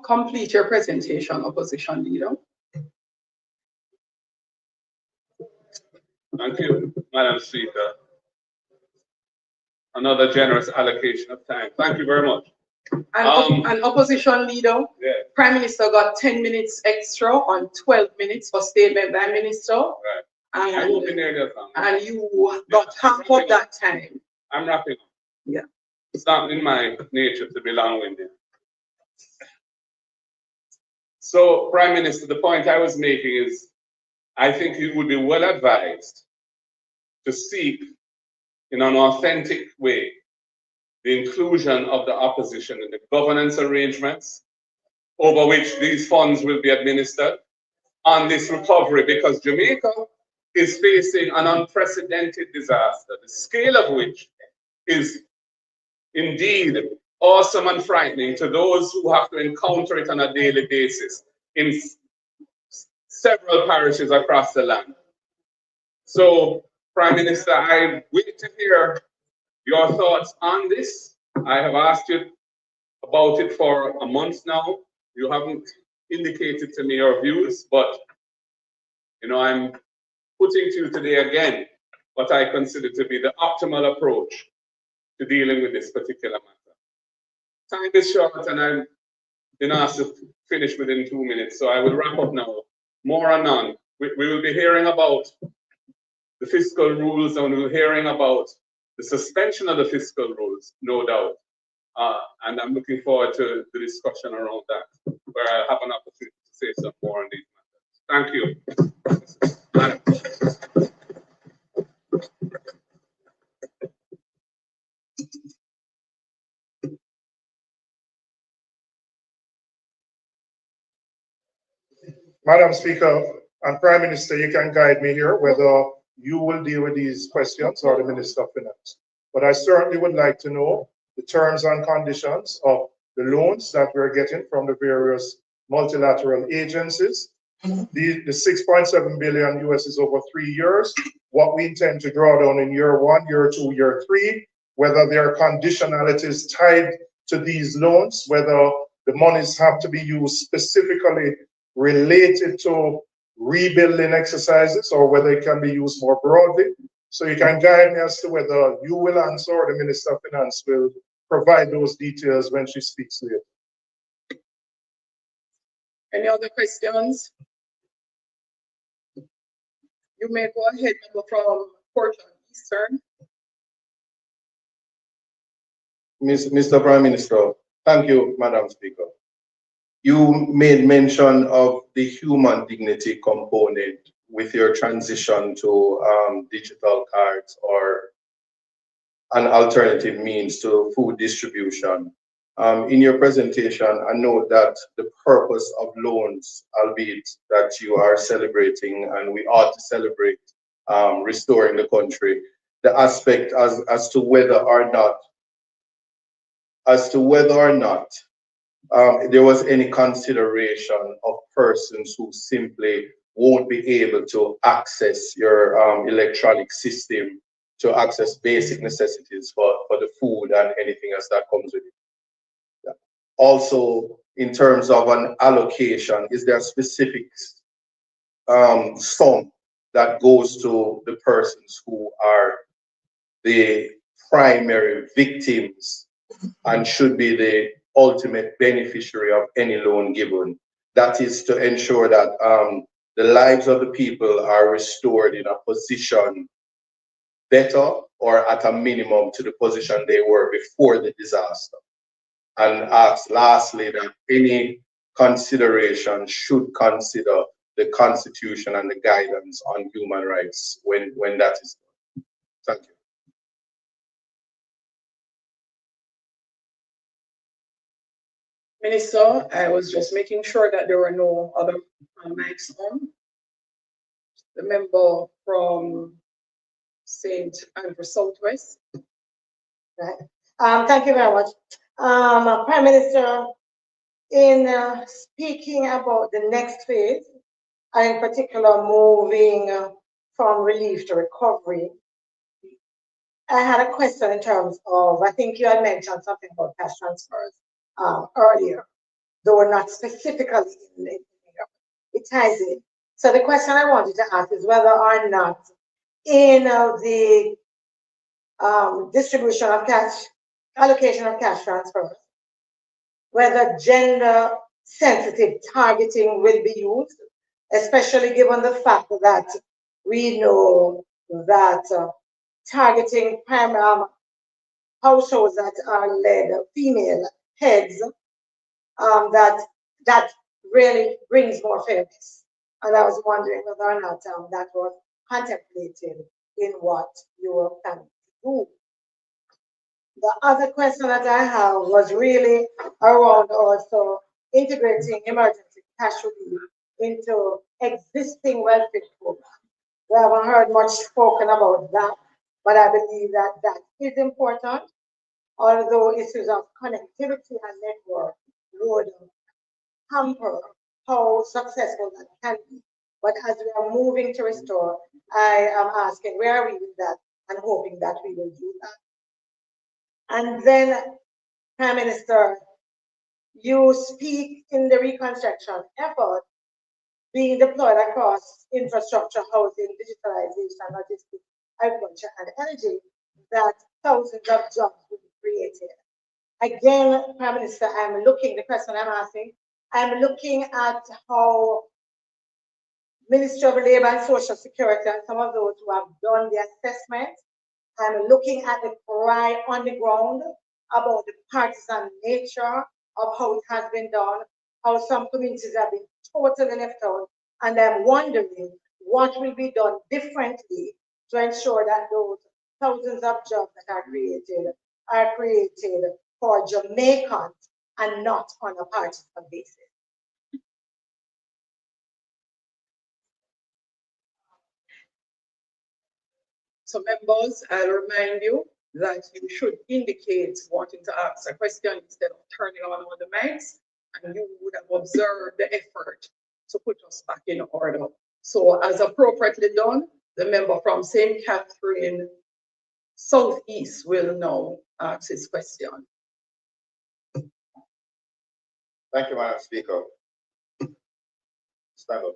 Complete your presentation, Opposition Leader. Thank you, Madam Speaker. Another generous allocation of time. Thank you very much. And Opposition Leader, yeah. Prime Minister got 10 minutes extra on 12 minutes for statement by Minister. Right. And you Yeah, got half of that time. I'm wrapping up. Yeah. It's not in my nature to be long-winded. So, Prime Minister, the point I was making is, I think you would be well advised to seek, in an authentic way, the inclusion of the opposition in the governance arrangements over which these funds will be administered on this recovery, because Jamaica is facing an unprecedented disaster, the scale of which is indeed awesome and frightening to those who have to encounter it on a daily basis in several parishes across the land. So, Prime Minister, I wait to hear your thoughts on this. I have asked you about it for a month now. You haven't indicated to me your views, but I'm putting to you today again what I consider to be the optimal approach to dealing with this particular matter. Time is short and I've been asked to finish within 2 minutes, so I will wrap up now. More or none. We will be hearing about the fiscal rules and we're hearing about the suspension of the fiscal rules, no doubt. And I'm looking forward to the discussion around that, where I'll have an opportunity to say some more on these matters. Thank you. Madam Speaker and Prime Minister, you can guide me here whether you will deal with these questions or the Minister of Finance. But I certainly would like to know the terms and conditions of the loans that we're getting from the various multilateral agencies. The 6.7 billion US is over 3 years. What we intend to draw down in year 1, year 2, year 3, whether there are conditionalities tied to these loans, whether the monies have to be used specifically related to rebuilding exercises or whether it can be used more broadly. So you can guide me as to whether you will answer or the Minister of Finance will provide those details when she speaks later. Any other questions? You may go ahead, member from Portland Eastern. Mr. Prime Minister, thank you, Madam Speaker. You made mention of the human dignity component with your transition to digital cards or an alternative means to food distribution. In your presentation, I note that the purpose of loans, albeit that you are celebrating, and we ought to celebrate restoring the country, the aspect as to whether or not there was any consideration of persons who simply won't be able to access your electronic system to access basic necessities for the food and anything else that comes with it. Also, in terms of an allocation, is there a specific sum that goes to the persons who are the primary victims and should be the ultimate beneficiary of any loan given? That is to ensure that the lives of the people are restored in a position better or at a minimum to the position they were before the disaster. And ask lastly that any consideration should consider the Constitution and the guidance on human rights when that is done. Thank you. Minister, I was just making sure that there were no other mics on. The member from St. Andrew Southwest. Right. Thank you very much. Prime Minister, in speaking about the next phase, and in particular moving from relief to recovery, I had a question in terms of, I think you had mentioned something about cash transfers earlier, though not specifically in it ties in. So the question I wanted to ask is whether or not in the distribution of cash, allocation of cash transfers, whether gender sensitive targeting will be used, especially given the fact that we know that targeting households that are led female heads, that really brings more fairness. And I was wondering whether or not that was contemplated in what you were planning to do. The other question that I have was really around also integrating emergency cash relief into existing welfare programs. We haven't heard much spoken about that, but I believe that that is important, although issues of connectivity and network would hamper how successful that can be. But as we are moving to restore, I am asking, where are we with that, and hoping that we will do that. And then, Prime Minister, you speak in the reconstruction effort being deployed across infrastructure, housing, digitalization, logistics, agriculture, and energy, that thousands of jobs will be created. Again, Prime Minister, the question I'm asking, I'm looking at how Ministry of Labor and Social Security and some of those who have done the assessment, I'm looking at the cry on the ground about the partisan nature of how it has been done, how some communities have been totally left out, and I'm wondering what will be done differently to ensure that those thousands of jobs that are created for Jamaicans and not on a partisan basis. So members, I'll remind you that you should indicate wanting to ask a question instead of turning on all the mics, and you would have observed the effort to put us back in order. So as appropriately done, the member from St. Catherine Southeast will now ask his question. Thank you, Madam Speaker. Stand up.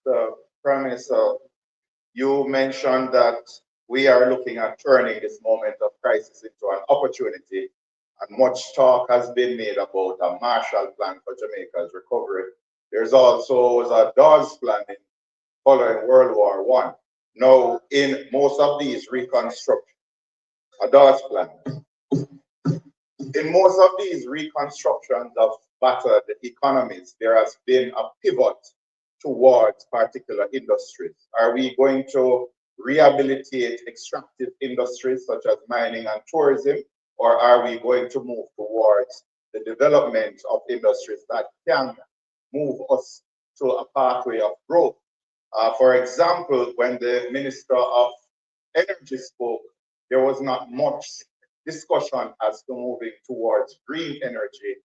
So, Prime Minister, you mentioned that we are looking at turning this moment of crisis into an opportunity, and much talk has been made about a Marshall Plan for Jamaica's recovery. There's also a Dawes Plan following World War I. Now, in most of these reconstructions, a Dawes Plan. In most of these reconstructions of battered economies, there has been a pivot towards particular industries. Are we going to rehabilitate extractive industries such as mining and tourism, or are we going to move towards the development of industries that can move us to a pathway of growth? For example, when the Minister of Energy spoke, there was not much discussion as to moving towards green energy,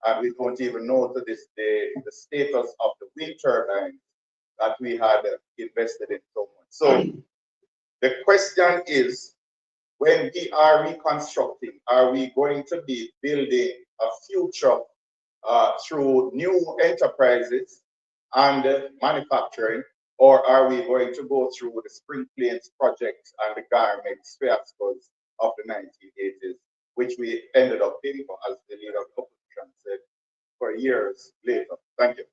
and we don't even know to this day the status of the wind turbines that we had invested in so much. So the question is, when we are reconstructing, are we going to be building a future through new enterprises and manufacturing, or are we going to go through the Spring Plains project and the garments fiascos of the 1980s, which we ended up paying for, as the leader of the opposition said, for years later? Thank you.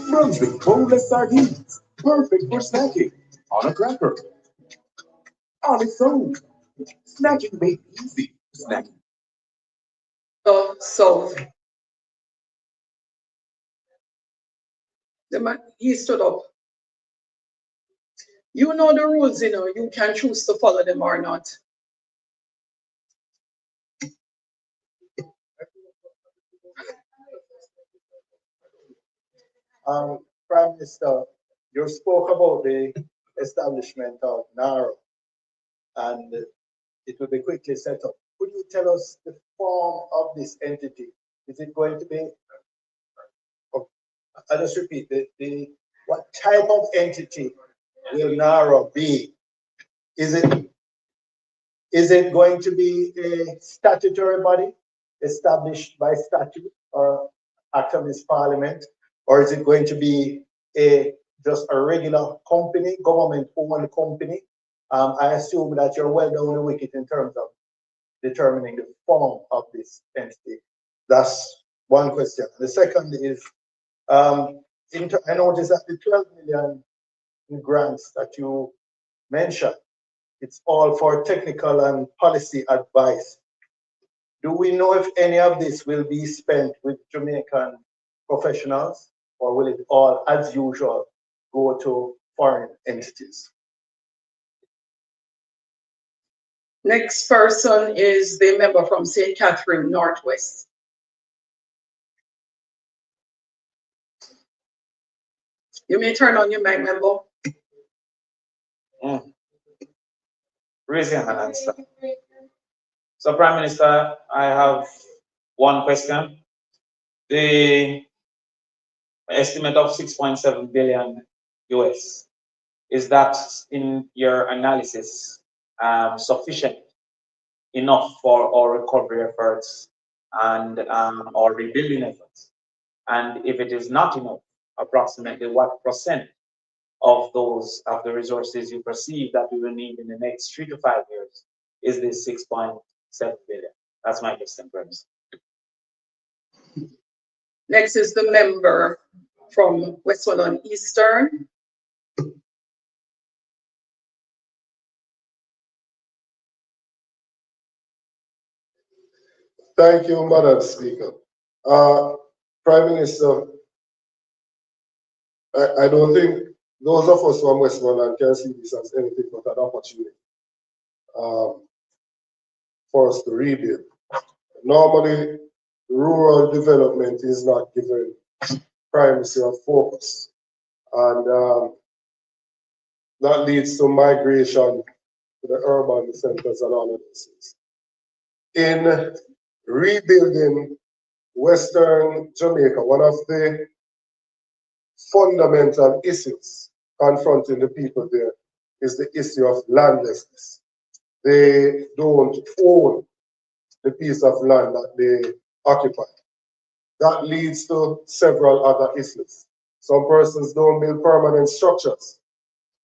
Brunswick boneless sardines, perfect for snacking on a cracker. On its own, snacking made easy. Snacking. So the man, he stood up. You know the rules, you know, you can choose to follow them or not. Prime Minister, you spoke about the establishment of NARO, and it will be quickly set up. Could you tell us the form of this entity? Is it going to be, I'll just repeat, what type of entity will NARO be? Is it going to be a statutory body established by statute or act of this parliament? Or is it going to be just a regular company, government-owned company? I assume that you're well down the wicket in terms of determining the form of this entity. That's one question. The second is, I noticed that the 12 million in grants that you mentioned, it's all for technical and policy advice. Do we know if any of this will be spent with Jamaican professionals, or will it all, as usual, go to foreign entities? Next person is the member from St. Catherine Northwest. You may turn on your mic, member. Raise your hand and start. So, Prime Minister, I have one question. The estimate of 6.7 billion US, is that in your analysis sufficient enough for our recovery efforts and our rebuilding efforts? And if it is not enough, approximately what percent of those of the resources you perceive that we will need in the next 3 to 5 years is this 6.7 billion? That's my question, Prime Minister. Next is the member from Westmoreland Eastern. Thank you, Madam Speaker. Prime Minister, I don't think those of us from Westmoreland can see this as anything but an opportunity for us to rebuild. Normally, rural development is not given primacy or focus, and that leads to migration to the urban centers and all of these things. In rebuilding Western Jamaica, one of the fundamental issues confronting the people there is the issue of landlessness. They don't own the piece of land that they occupy. That leads to several other issues. Some persons don't build permanent structures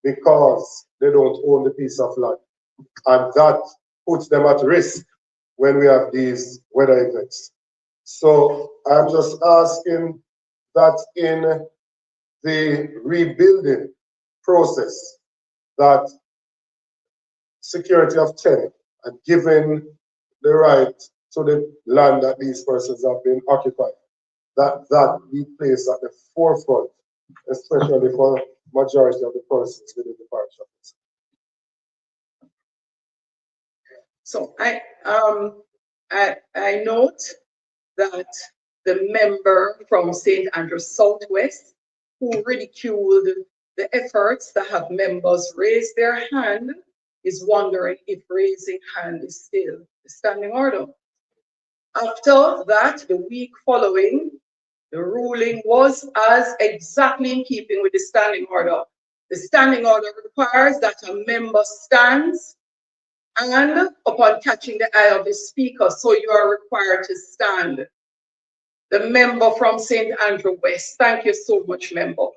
because they don't own the piece of land. And that puts them at risk when we have these weather events. So I'm just asking that in the rebuilding process, that security of tenant and giving the right to the land that these persons have been occupied, that be placed at the forefront, especially for majority of the persons within the parish office. So I note that the member from St. Andrews Southwest, who ridiculed the efforts that have members raise their hand, is wondering if raising hand is still the standing order. After that, the week following, the ruling was as exactly in keeping with the standing order. The standing order requires that a member stands and upon catching the eye of the speaker, so you are required to stand. The member from St. Andrew West. Thank you so much, member.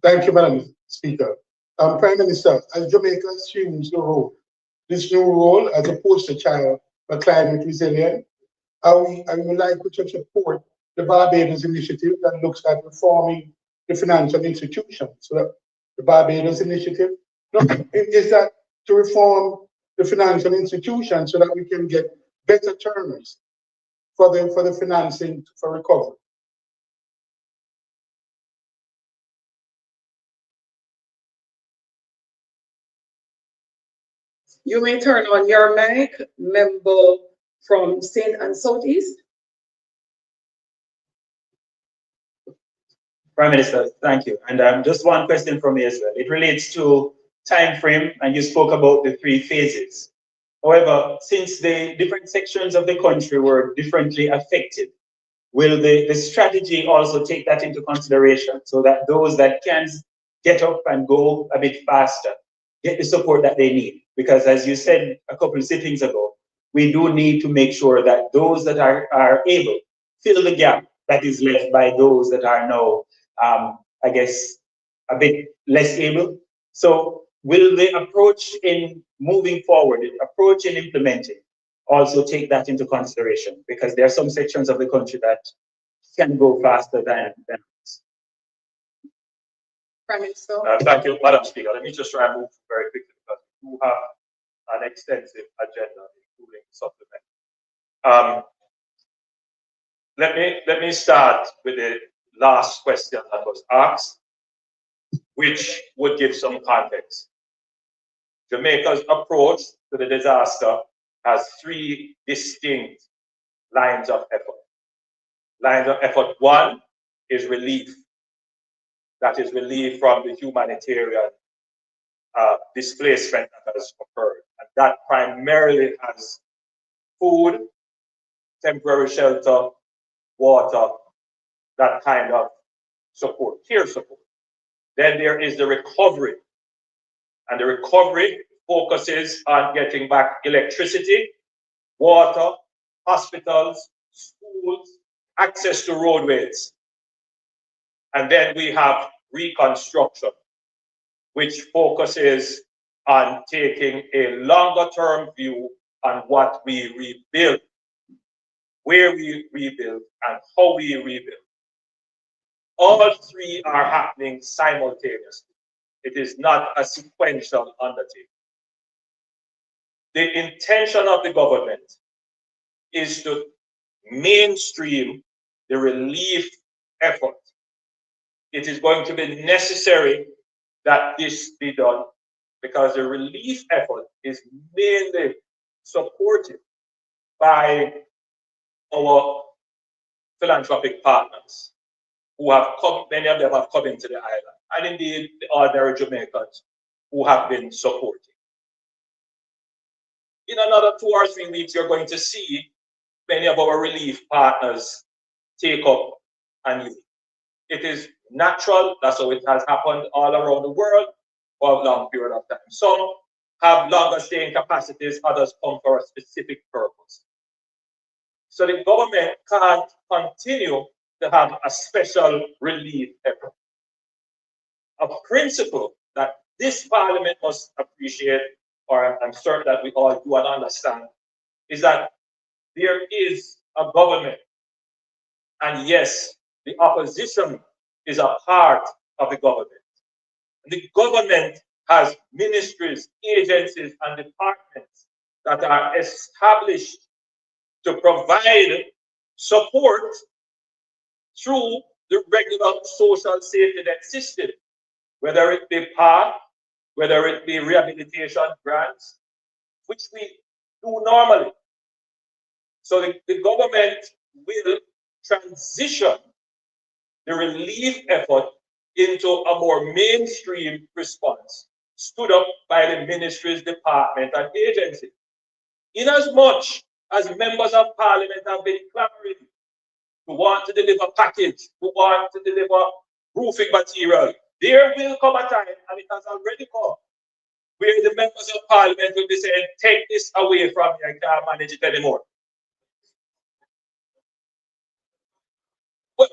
Thank you, Madam Speaker. Prime Minister, as Jamaica assumes this new role as a poster child for climate resilience, I would like to support the Barbados initiative that looks at reforming the financial institutions. So the Barbados initiative is that to reform the financial institutions so that we can get better terms for the financing for recovery. You may turn on your mic, member from St. and Southeast. Prime Minister, thank you. And just one question from me as well. It relates to time frame, and you spoke about the 3 phases. However, since the different sections of the country were differently affected, will the strategy also take that into consideration so that those that can get up and go a bit faster get the support that they need? Because as you said a couple of sittings ago, we do need to make sure that those that are able fill the gap that is left by those that are now, I guess, a bit less able. So will the approach in moving forward, the approach in implementing, also take that into consideration? Because there are some sections of the country that can go faster than others. Prime Minister. Thank you, Madam Speaker. Let me just try and move very quickly because we do have an extensive agenda, including supplement. Let me start with the last question that was asked, which would give some context. Jamaica's approach to the disaster has 3 distinct lines of effort. Lines of effort 1 is relief. That is relief from the humanitarian displacement that has occurred. And that primarily has food, temporary shelter, water, that kind of support, care support. Then there is the recovery. And the recovery focuses on getting back electricity, water, hospitals, schools, access to roadways. And then we have reconstruction, which focuses on taking a longer-term view on what we rebuild, where we rebuild, and how we rebuild. All 3 are happening simultaneously. It is not a sequential undertaking. The intention of the government is to mainstream the relief effort. It is going to be necessary that this be done because the relief effort is mainly supported by our philanthropic partners who have come, many of them have come into the island, and indeed the ordinary Jamaicans who have been supporting. In another 2 or 3 weeks, you're going to see many of our relief partners take up and leave. It is natural, that's how it has happened all around the world for a long period of time. Some have longer staying capacities, others come for a specific purpose. So the government can't continue to have a special relief effort. A principle that this parliament must appreciate, or I'm certain that we all do and understand, is that there is a government. And yes, the opposition is a part of the government. The government has ministries, agencies, and departments that are established to provide support through the regular social safety net system, whether it be PAR, whether it be rehabilitation grants, which we do normally. So the government will transition the relief effort into a more mainstream response, stood up by the ministries, department, and agency. Inasmuch as members of parliament have been clamoring to want to deliver package, to want to deliver roofing material, there will come a time, and it has already come, where the members of parliament will be saying, take this away from me, I can't manage it anymore. But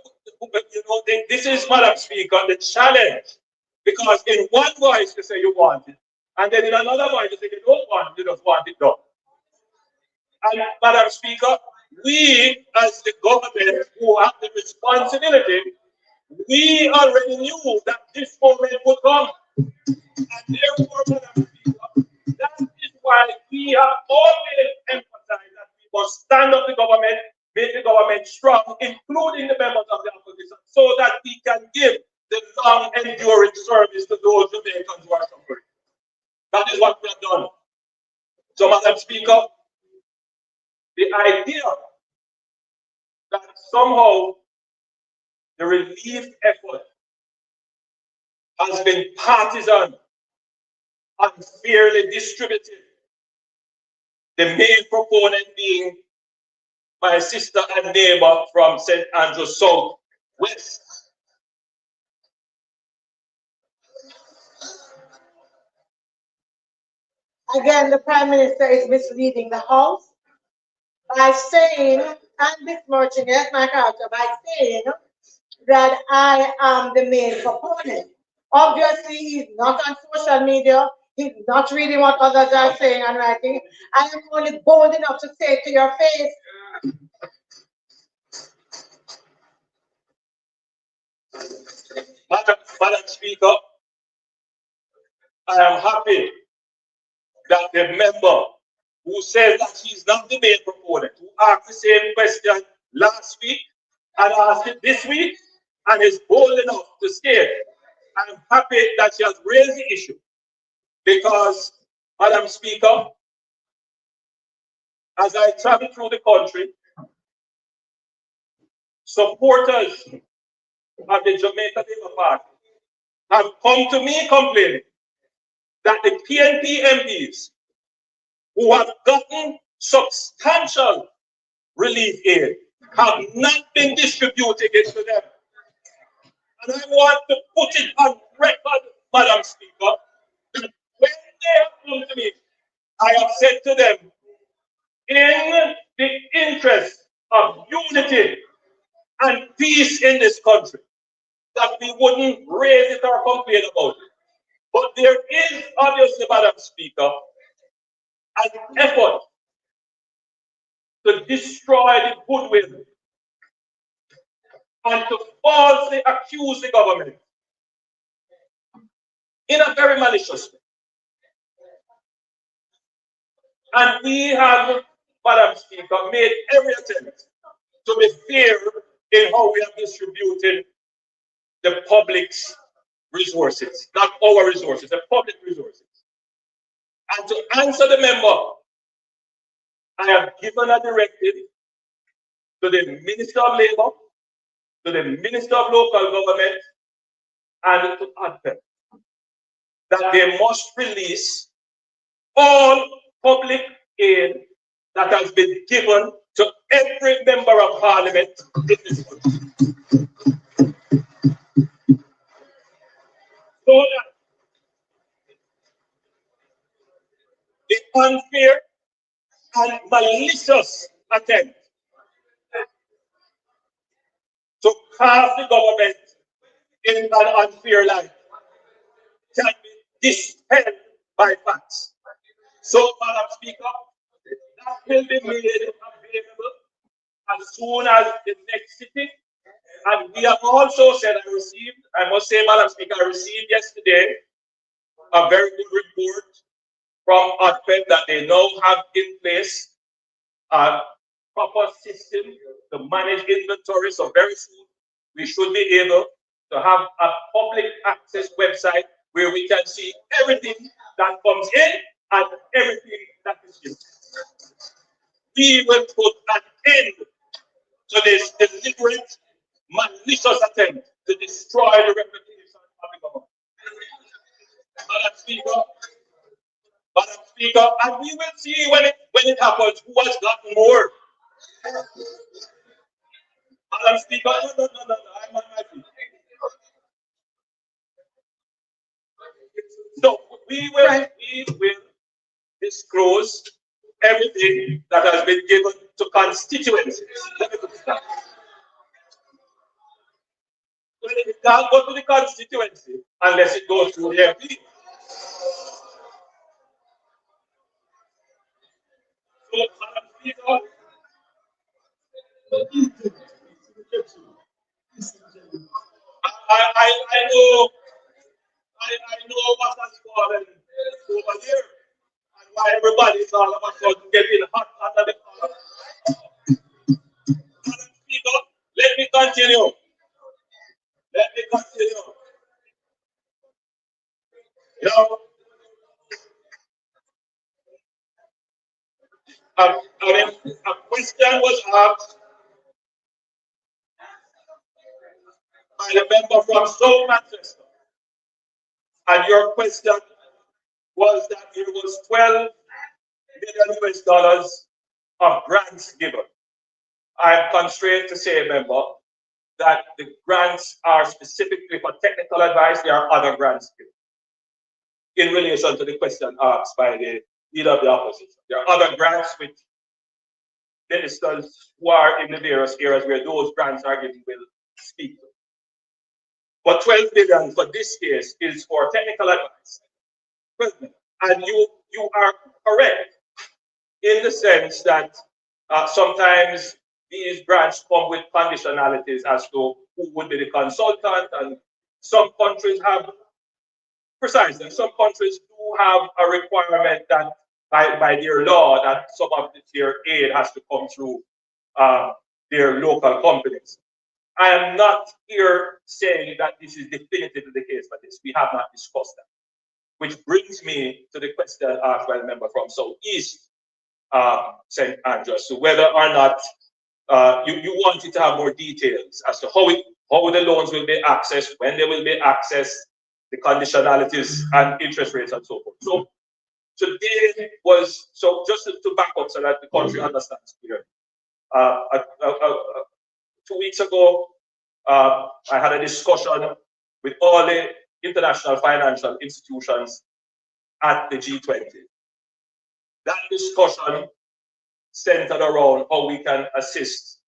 you know, this is, Madam Speaker, the challenge. Because in one voice you say you want it, and then in another voice you say you don't want it, you just want it done. And Madam Speaker, we as the government who have the responsibility, we already knew that this moment would come. And therefore, Madam Speaker, that is why we have always emphasized that we must stand up the government, make the government strong, including the members of the opposition, so that we can give the long enduring service to those Jamaicans who are suffering. That is what we have done. So, Madam Speaker, the idea that somehow the relief effort has been partisan, unfairly distributed, the main proponent being my sister and neighbor from St. Andrews South West. Again, the Prime Minister is misleading the House by saying, and besmirching it, my character, by saying that I am the main proponent. Obviously, he's not on social media. He's not reading what others are saying and writing. I am only bold enough to say to your face, Madam Speaker, I am happy that the member who says that he's not the main proponent, who asked the same question last week and asked it this week, and is bold enough to state, I'm happy that she has raised the issue because, Madam Speaker, as I travel through the country, supporters of the Jamaica Labour Party have come to me complaining that the PNP MPs who have gotten substantial relief aid have not been distributing it to them. And I want to put it on record, Madam Speaker, that when they have come to me, I have said to them, in the interest of unity and peace in this country, that we wouldn't raise it or complain about it. But there is obviously, Madam Speaker, an effort to destroy the goodwill and to falsely accuse the government in a very malicious way. And we have, Madam Speaker, made every attempt to be fair in how we are distributing the public's resources, not our resources, the public resources. And to answer the member, I have given a directive to the Minister of Labour, to the Minister of Local Government, and to ADPEP that they must release all public aid that has been given to every member of parliament in this country. So that the unfair and malicious attempt to cast the government in an unfair light can be dispelled by facts. So, Madam Speaker, that will be made available as soon as the next sitting. And we have also said, I must say, Madam Speaker, I received yesterday a very good report from ADPEP that they now have in place a proper system to manage inventory. So very soon, we should be able to have a public access website where we can see everything that comes in and everything that is used. We will put an end to this deliberate, malicious attempt to destroy the reputation of the government. Madam Speaker, and we will see when it happens who has gotten more. Madam Speaker, no, I'm on my feet. So we will disclose everything that has been given to constituencies. Let me put it that. It can't go to the constituency unless it goes through the MP. So, Madam Speaker, I know what has fallen over here and why everybody is all of a sudden getting hot under the collar. Madam Speaker, let me continue. You know, a question was asked by the member from South Manchester, and your question was that there was $12 million US of grants given. I am constrained to say, member, that the grants are specifically for technical advice. There are other grants given in relation to the question asked by the leader of the opposition. There are other grants which ministers who are in the various areas where those grants are given will speak to. But 12 million for this case is for technical advice. 12 million. And you are correct in the sense that sometimes these grants come with conditionalities as to who would be the consultant, and some countries have precisely. Some countries do have a requirement that by their law that some of their aid has to come through their local companies. I am not here saying that this is definitively the case for this. We have not discussed that. Which brings me to the question asked by the member from Southeast St. Andrews, so whether or not you wanted to have more details as to how the loans will be accessed, when they will be accessed, the conditionalities and interest rates and so forth. So today was, so just to back up so that the country understands clearly. 2 weeks ago, I had a discussion with all the international financial institutions at the G20. That discussion centered around how we can assist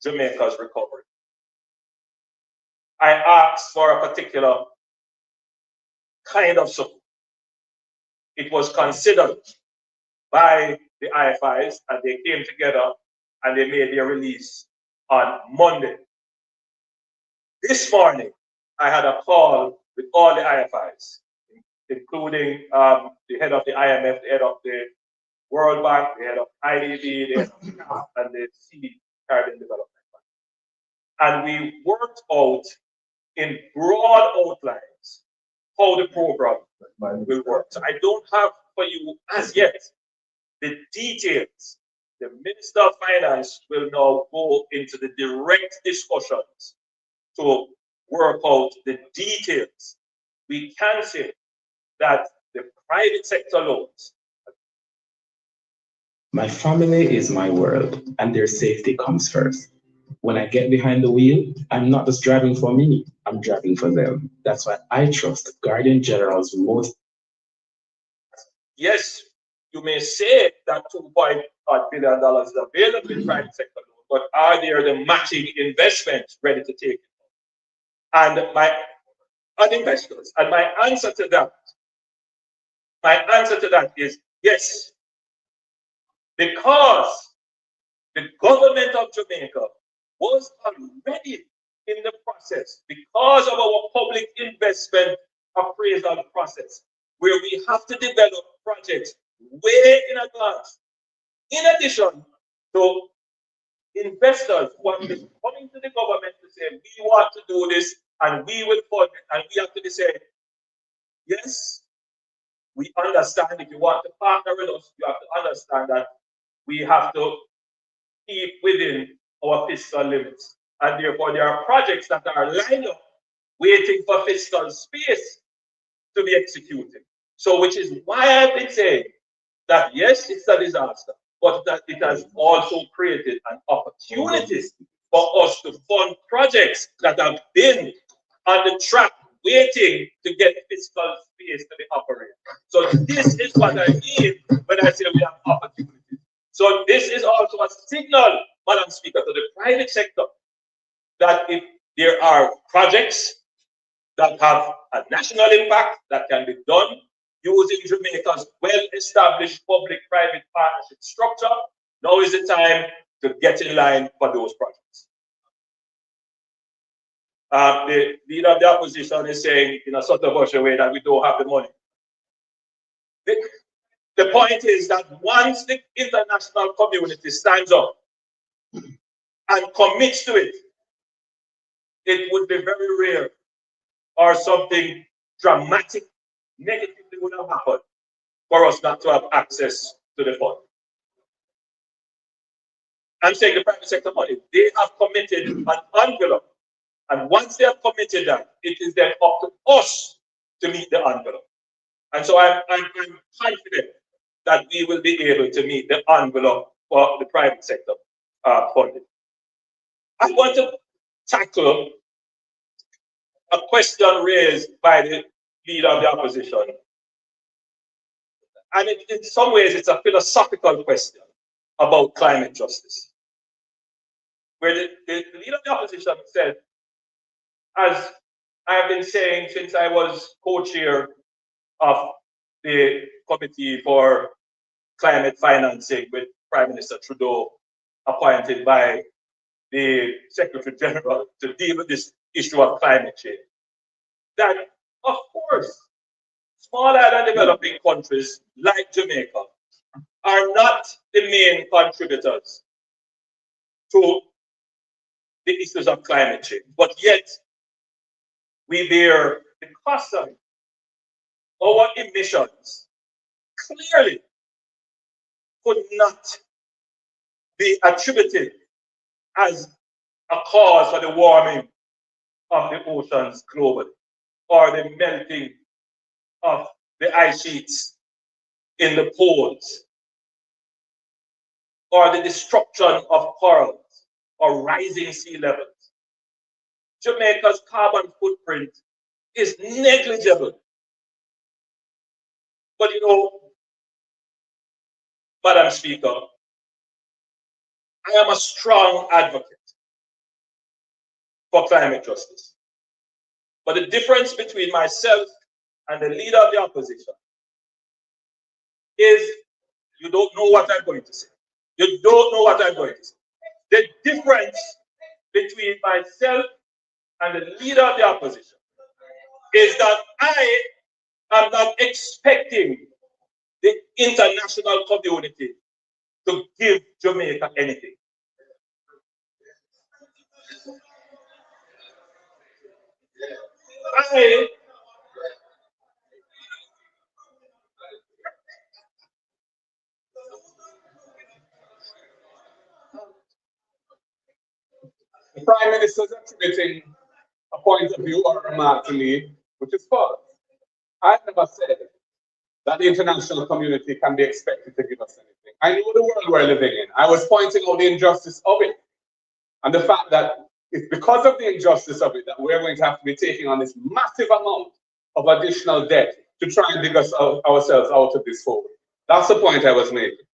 Jamaica's recovery. I asked for a particular kind of support. It was considered by the IFIs, and they came together and they made their release on Monday. This morning, I had a call with all the IFIs, including the head of the IMF, the head of the World Bank, the head of IDB, the head of CAF, and the Caribbean Development Bank. And we worked out in broad outlines how the program will work. So I don't have for you as yet the details. The Minister of Finance will now go into the direct discussions to work out the details. We can say that the private sector loans. My family is my world, and their safety comes first. When I get behind the wheel, I'm not just driving for me, I'm driving for them. That's why I trust Guardian General's most. Yes, you may say that $2.5 billion is available in private sector loans, but are there the matching investments ready to take it? And investors. And my answer to that is yes. Because the government of Jamaica was already in the process, because of our public investment appraisal process, where we have to develop projects way in advance. In addition to investors who are coming to the government to say, we want to do this and we will fund it, and we have to say, yes, we understand if you want to partner with us, you have to understand that we have to keep within our fiscal limits. And therefore, there are projects that are lined up, waiting for fiscal space to be executed. So, which is why I've been saying that yes, it's a disaster, but that it has also created an opportunity for us to fund projects that have been on the track, waiting to get fiscal space to be operated. So this is what I mean when I say we have opportunities. So this is also a signal, Madam Speaker, to the private sector that if there are projects that have a national impact that can be done using Jamaica's well-established public-private partnership structure, now is the time to get in line for those projects. The leader of the opposition is saying in a sort of a way that we don't have the money. The point is that once the international community stands up and commits to it, it would be very rare or something dramatic, negatively would have happened for us not to have access to the fund. I'm saying the private sector money, they have committed an envelope. And once they have committed that, it is then up to us to meet the envelope. And so I'm confident that we will be able to meet the envelope for the private sector funding. I want to tackle a question raised by the leader of the opposition. And in some ways, it's a philosophical question about climate justice. Where the leader of the opposition said, as I have been saying since I was co-chair of the Committee for Climate Financing with Prime Minister Trudeau, appointed by the Secretary General to deal with this issue of climate change, that of course, small island developing countries like Jamaica are not the main contributors to the issues of climate change, but yet we bear the cost of it. Our emissions clearly could not be attributed as a cause for the warming of the oceans globally, or the melting of the ice sheets in the poles, or the destruction of corals, or rising sea levels. Jamaica's carbon footprint is negligible. But you know, Madam Speaker, I am a strong advocate for climate justice. But the difference between myself and the leader of the opposition is you don't know what I'm going to say. You don't know what I'm going to say. The difference between myself and the leader of the opposition is that I am not expecting the international community to give Jamaica anything. The Prime Minister is attributing a point of view or a remark to me, which is false. I've never said that the international community can be expected to give us anything. I know the world we're living in. I was pointing out the injustice of it and the fact that it's because of the injustice of it that we're going to have to be taking on this massive amount of additional debt to try and dig ourselves out of this hole. That's the point I was making.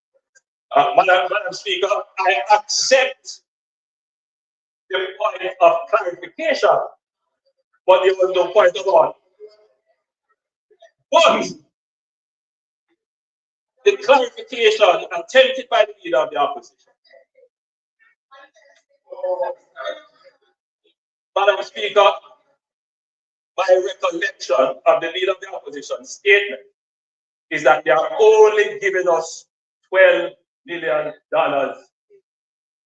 Madam Speaker, I accept the point of clarification, but there was no point of order. But the clarification attempted by the leader of the opposition. Madam Speaker, my recollection of the leader of the opposition statement is that they are only giving us $12 million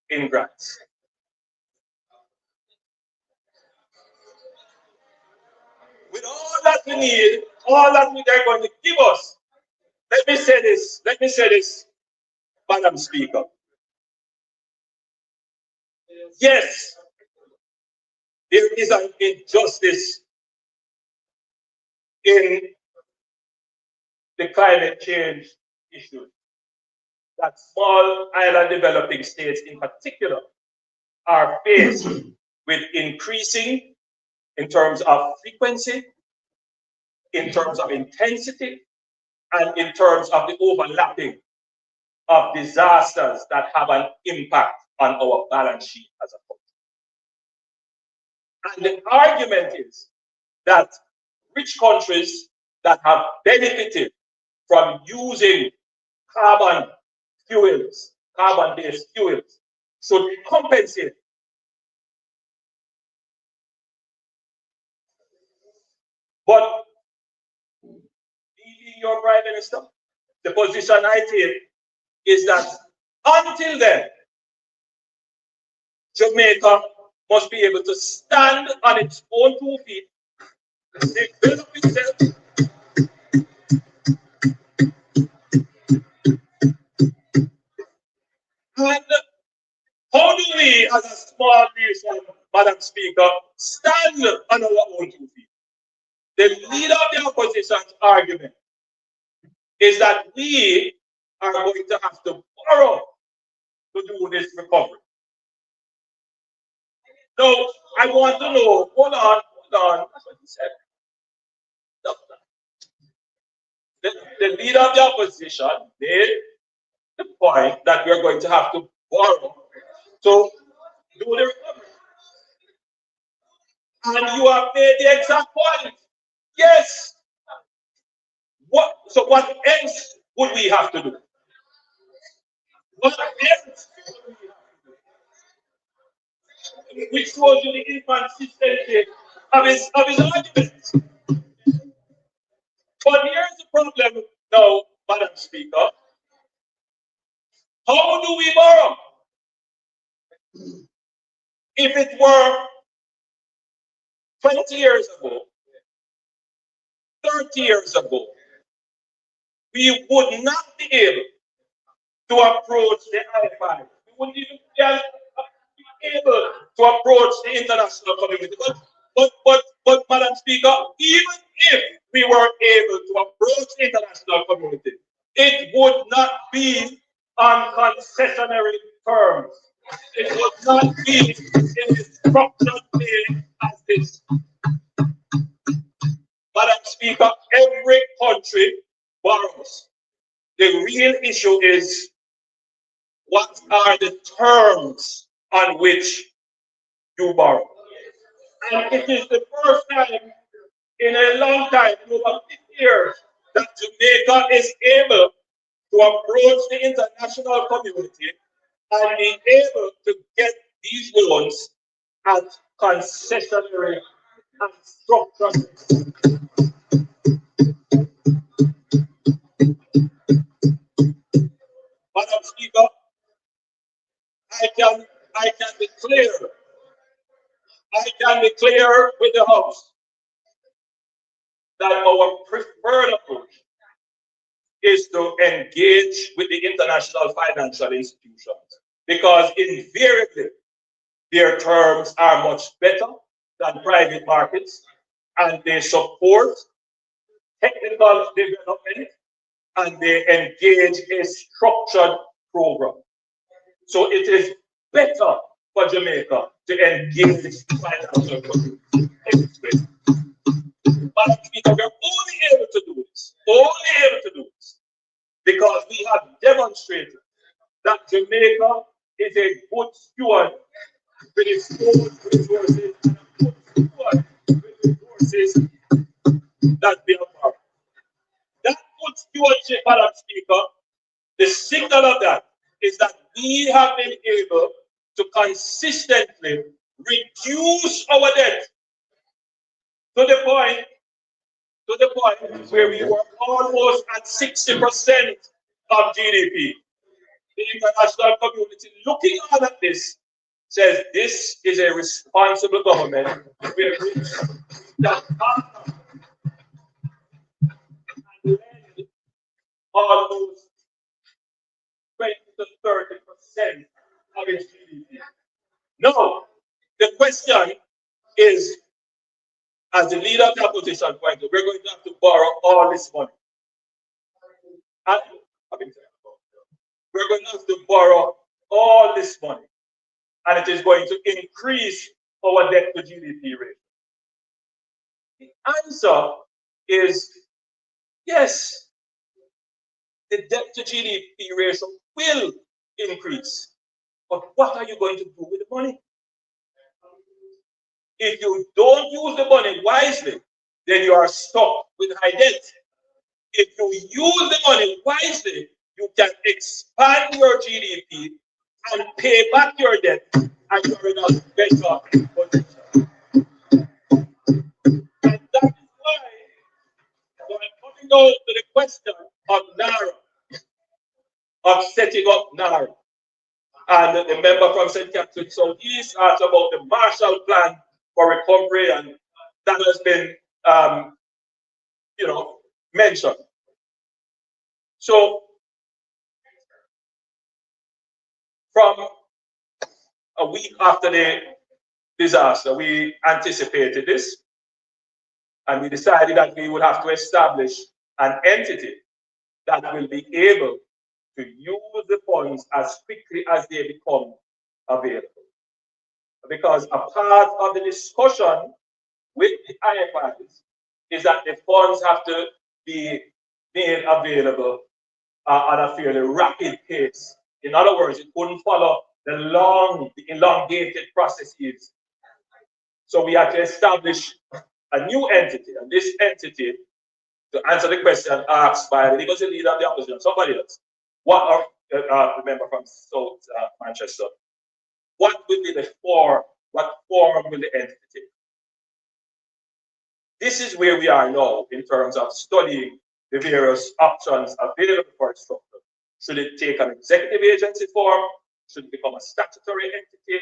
in grants. With all that we need, all that they're going to give us, let me say this, Madam Speaker. Yes, there is an injustice in the climate change issue that small island developing states in particular are faced with increasing in terms of frequency, in terms of intensity, and in terms of the overlapping of disasters that have an impact on our balance sheet as a country. And the argument is that rich countries that have benefited from using carbon-based fuels, should compensate. But your Prime Minister, the position I take is that until then, Jamaica must be able to stand on its own 2 feet, develop itself, and how do we, as a small nation, Madam Speaker, stand on our own 2 feet? The leader of the opposition's argument is that we are going to have to borrow to do this recovery. Now, I want to know, hold on, that's what he said. The leader of the opposition made the point that we are going to have to borrow to do the recovery. And you have made the exact point. Yes. So what else would we have to do? What else would we have to do? Which shows you the inconsistency of his arguments. But here's the problem now, Madam Speaker. How do we borrow? If it were 20 years ago, 30 years ago, we would not be able to approach the I-5. We wouldn't even be able to approach the international community. But Madam Speaker, even if we were able to approach the international community, it would not be on concessionary terms. It would not be in the structured way as this. Madam Speaker, every country borrows. The real issue is, what are the terms on which you borrow? And it is the first time in a long time, in over 50 years, that Jamaica is able to approach the international community and be able to get these loans at concessionary and structured. I can declare with the House that our preferred approach is to engage with the international financial institutions, because invariably their terms are much better than private markets, and they support technical development, and they engage a structured program. So it is better for Jamaica to engage financial community. But we're only able to do this, because we have demonstrated that Jamaica is a good steward with its own resources, and a good steward with resources that we have borrowed. That good stewardship, Madam Speaker, the signal of that is that we have been able to consistently reduce our debt to the point where we were almost at 60% of GDP. The international community, looking at this, says this is a responsible government that almost 20 to 30% of its GDP. Now, the question is, as the leader of the opposition pointed out, we're going to have to borrow all this money. And we're going to have to borrow all this money, and it is going to increase our debt to GDP rate. The answer is yes, the debt to GDP ratio will increase. But what are you going to do with the money? If you don't use the money wisely, then you are stuck with high debt. If you use the money wisely, you can expand your GDP and pay back your debt, and you're in a better position. And that is why I'm coming out to the question of NARA, of setting up NARA. And the member from St. Catherine Southeast asked about the Marshall Plan for recovery, and that has been, mentioned. So, from a week after the disaster, we anticipated this, and we decided that we would have to establish an entity that will be able to use the funds as quickly as they become available. Because a part of the discussion with the IFIs is that the funds have to be made available on a fairly rapid pace. In other words, it wouldn't follow the elongated processes. So we had to establish a new entity, and this entity, to answer the question asked by the legal leader of the opposition, somebody else, what are the member from South Manchester, what will be the form, what form will the entity take? This is where we are now in terms of studying the various options available for its structure. Should it take an executive agency form? Should it become a statutory entity?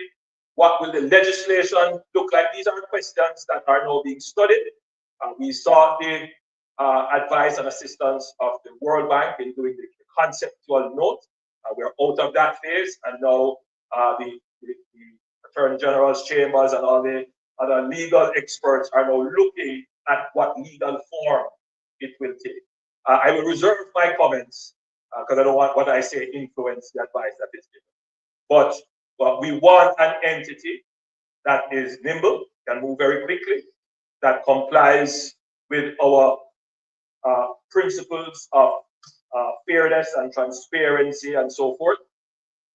What will the legislation look like? These are questions that are now being studied. We sought the advice and assistance of the World Bank in doing the conceptual note. We're out of that phase, and now the Attorney General's chambers and all the other legal experts are now looking at what legal form it will take. I will reserve my comments because I don't want what I say influence the advice that is given. But we want an entity that is nimble, can move very quickly, that complies with our principles of fairness and transparency and so forth.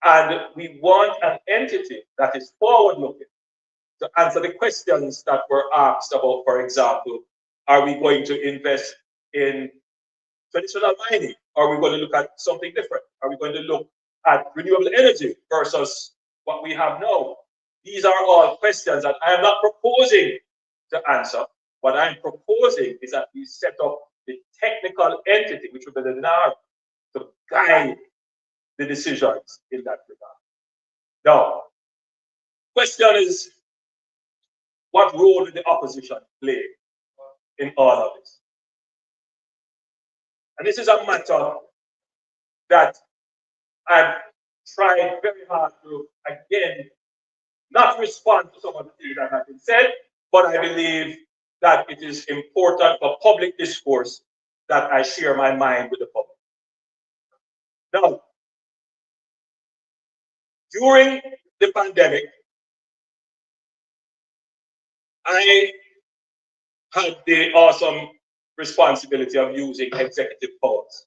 And we want an entity that is forward-looking to answer the questions that were asked about, for example, are we going to invest in traditional mining? Are we going to look at something different? Are we going to look at renewable energy versus what we have now? These are all questions that I am not proposing to answer. What I'm proposing is that we set up the technical entity, which will be the NARA, to guide the decisions in that regard. Now, question is, what role will the opposition play in all of this? And this is a matter that I've tried very hard to, again, not respond to some of the things that have been said, but I believe that it is important for public discourse that I share my mind with the public. Now, during the pandemic, I had the awesome responsibility of using executive powers.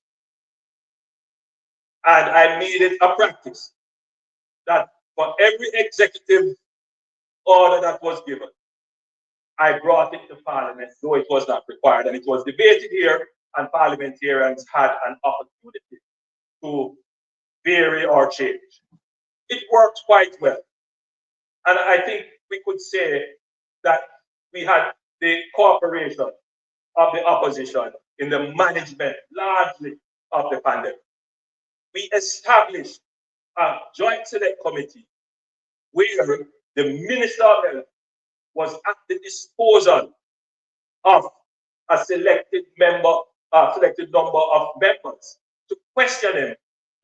And I made it a practice that for every executive order that was given, I brought it to Parliament, though it was not required, and it was debated here, and parliamentarians had an opportunity to vary or change. It worked quite well. And I think we could say that we had the cooperation of the opposition in the management, largely, of the pandemic. We established a joint select committee where the Minister of Health was at the disposal of a selected number of members to question him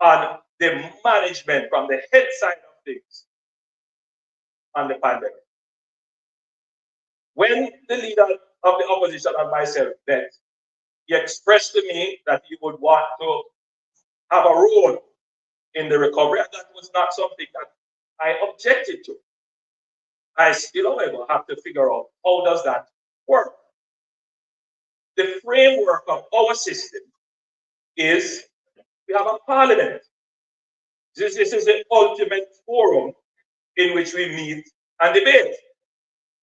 on the management from the health side of things on the pandemic. When the leader of the opposition and myself met, he expressed to me that he would want to have a role in the recovery, and that was not something that I objected to. I still, however, have to figure out how does that work. The framework of our system is we have a parliament. This is the ultimate forum in which we meet and debate.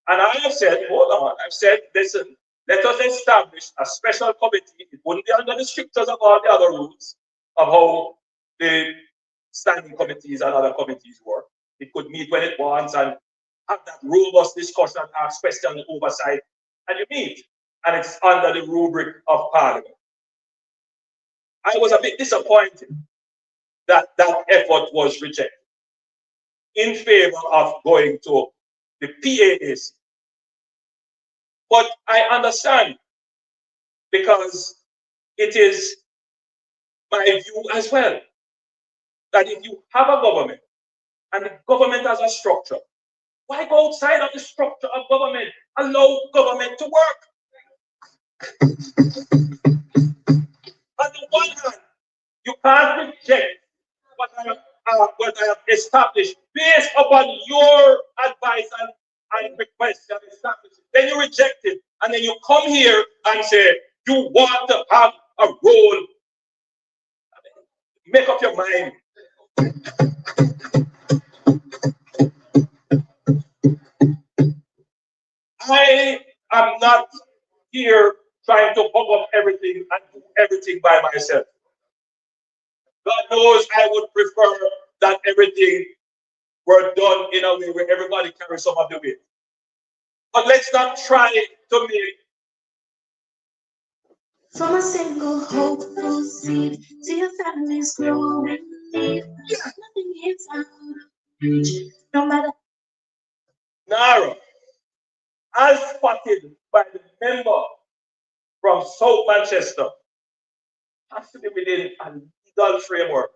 And I have said, hold on, I've said, listen, let us establish a special committee. It wouldn't be under the strictures of all the other rules of how the standing committees and other committees work. It could meet when it wants and have that robust discussion, ask questions, oversight, and you meet. And it's under the rubric of Parliament. I was a bit disappointed that that effort was rejected in favor of going to the PAAC. But I understand, because it is my view as well that if you have a government and the government has a structure, why go outside of the structure of government? Allow government to work. On the one hand, you can't reject what I have established based upon your advice and request and established. Then you reject it, and then you come here and say you want to have a role. Make up your mind. I am not here trying to hug up everything and do everything by myself. God knows I would prefer that everything were done in a way where everybody carries some of the weight. But let's not try to make. From a single hopeful seed to your family's growing need. Nothing is out of reach, no matter. Nara, as spotted by the member from South Manchester, has to be within a legal framework.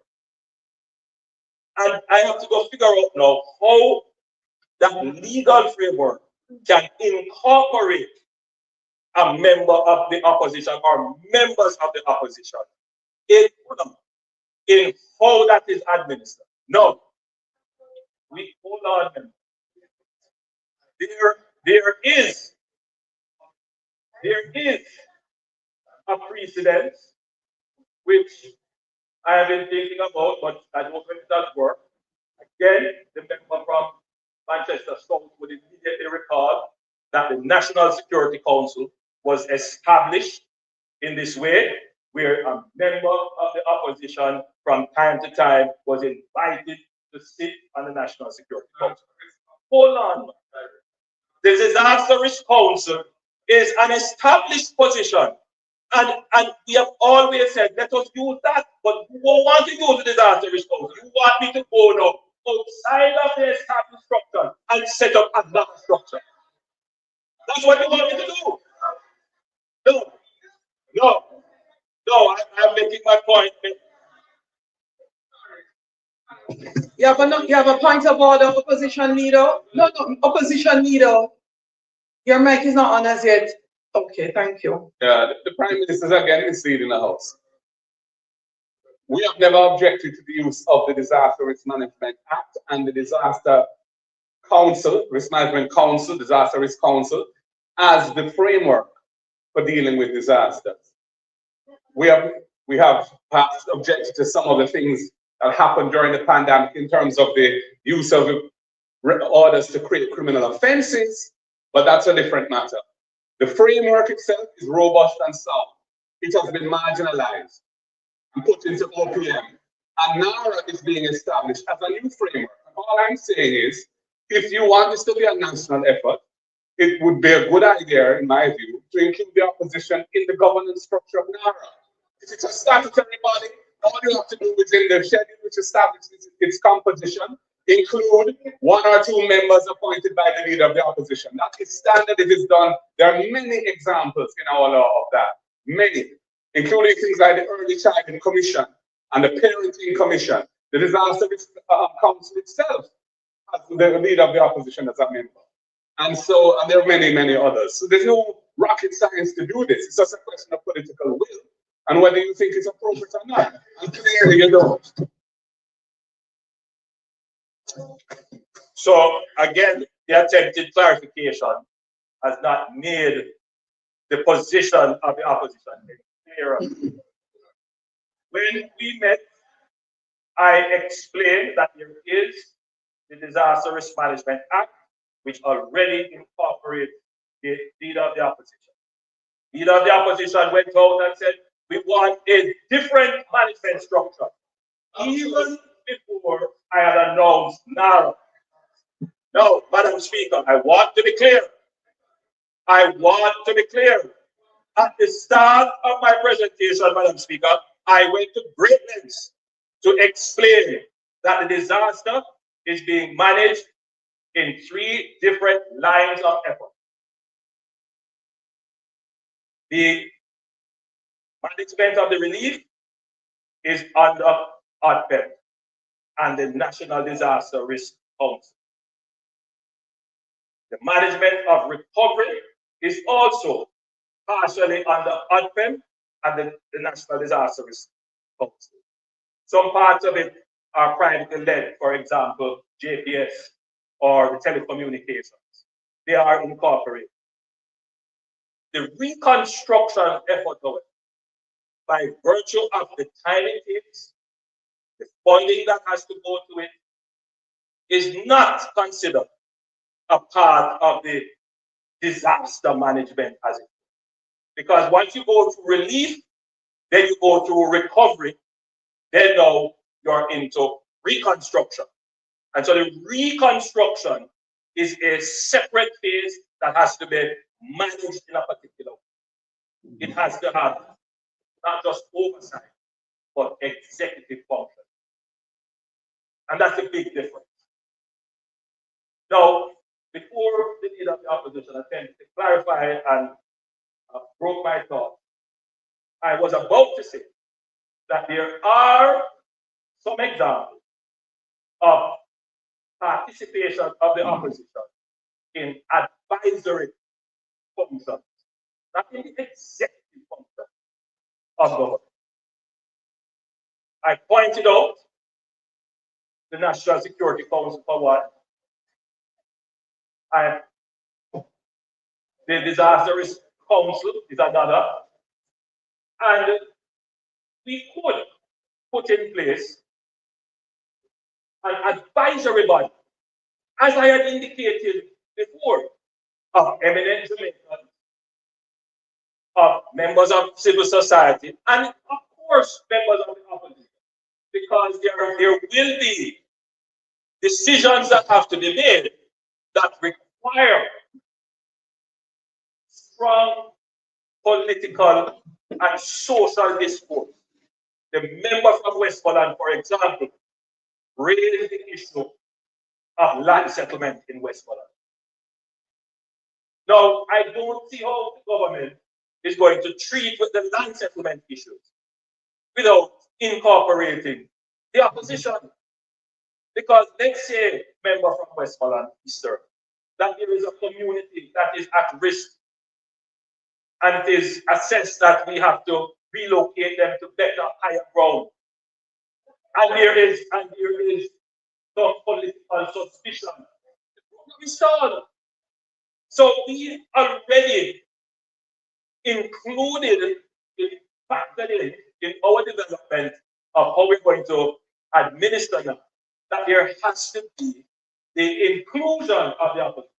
And I have to go figure out now how that legal framework can incorporate a member of the opposition or members of the opposition in how that is administered. No. We hold on. There is a precedent which I have been thinking about, but I don't know if it does work. Again, the member from Manchester South would immediately recall that the National Security Council was established in this way, where a member of the opposition from time to time was invited to sit on the National Security Council. Hold on. The Disaster Risk Council is an established position. And we have always said, let us use that. But you don't want to use the Disaster Risk Council. You want me to go now outside of the established structure and set up a block structure. That's what you want me to do. No, I'm making my point. You have a point of order, opposition leader? No, opposition leader. Your mic is not on as yet. Okay, thank you. Yeah, the Prime Minister is again misleading the House. We have never objected to the use of the Disaster Risk Management Act and the Disaster Council, Risk Management Council, Disaster Risk Council, as the framework for dealing with disasters. We have perhaps objected to some of the things that happened during the pandemic in terms of the use of orders to create criminal offenses, but that's a different matter. The framework itself is robust and sound. It has been marginalized and put into OPM, and NARA is being established as a new framework. And all I'm saying is, if you want this to be a national effort, it would be a good idea, in my view, to include the opposition in the governance structure of NARA. If it's a statutory body, all you have to do is in the schedule which establishes its composition, include 1 or 2 members appointed by the leader of the opposition. That is standard, it is done. There are many examples in our law of that, many, including things like the Early Childhood Commission and the Parenting Commission. The Disaster Risk Council itself has the leader of the opposition as a member. And there are many, many others. So there's no rocket science to do this. It's just a question of political will and whether you think it's appropriate or not. And clearly you don't. So again, the attempted clarification has not made the position of the opposition clearer. When we met, I explained that there is the Disaster Risk Management Act, which already incorporates the leader of the opposition. Leader of the opposition went out and said, we want a different management structure. Even before I had announced NARA. No, Madam Speaker, I want to be clear. I want to be clear. At the start of my presentation, Madam Speaker, I went to great lengths to explain that the disaster is being managed in 3 different lines of effort. The management of the relief is under ODPEM and the National Disaster Risk Council. The management of recovery is also partially under ODPEM and the National Disaster Risk Council. Some parts of it are privately led, for example, JPS or the telecommunications. They are incorporated. The reconstruction effort, however, by virtue of the time it takes, the funding that has to go to it, is not considered a part of the disaster management as it is. Because once you go through relief, then you go through recovery, then now you're into reconstruction. And so the reconstruction is a separate phase that has to be managed in a particular way. It has to have not just oversight, but executive function. And that's a big difference. Now, before the leader of the opposition attempted to clarify and broke my thought, I was about to say that there are some examples of participation of the opposition in advisory functions, not in the executive function of government. I pointed out the National Security Council for one, the Disaster Risk Council is another, and we could put in place an advisory body, as I had indicated before, of eminent Jamaicans, of members of civil society, and of course, members of the opposition, because there will be decisions that have to be made that require strong political and social discourse. The member from Westmoreland, for example, raised the issue of land settlement in Westmoreland. Now, I don't see how the government is going to treat with the land settlement issues without incorporating the opposition. Because let's say, member from Westmoreland Eastern, that there is a community that is at risk, and it is assessed that we have to relocate them to better, higher ground. And there is some political suspicion. The program is stalled. So we already included, factored in our development of how we're going to administer them, that there has to be the inclusion of the opposition.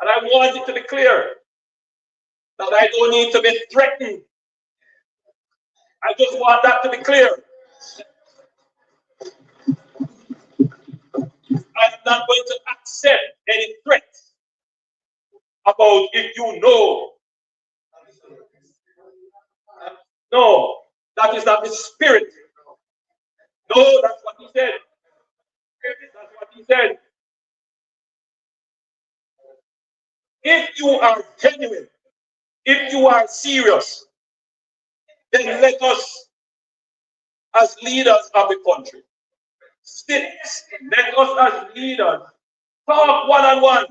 And I want it to be clear that I don't need to be threatened. I just want that to be clear. I'm not going to accept any threats about if you know. No, that is not the spirit. No, that's what he said. That's what he said. If you are genuine, if you are serious, then let us, as leaders of the country, let us as leaders talk one-on-one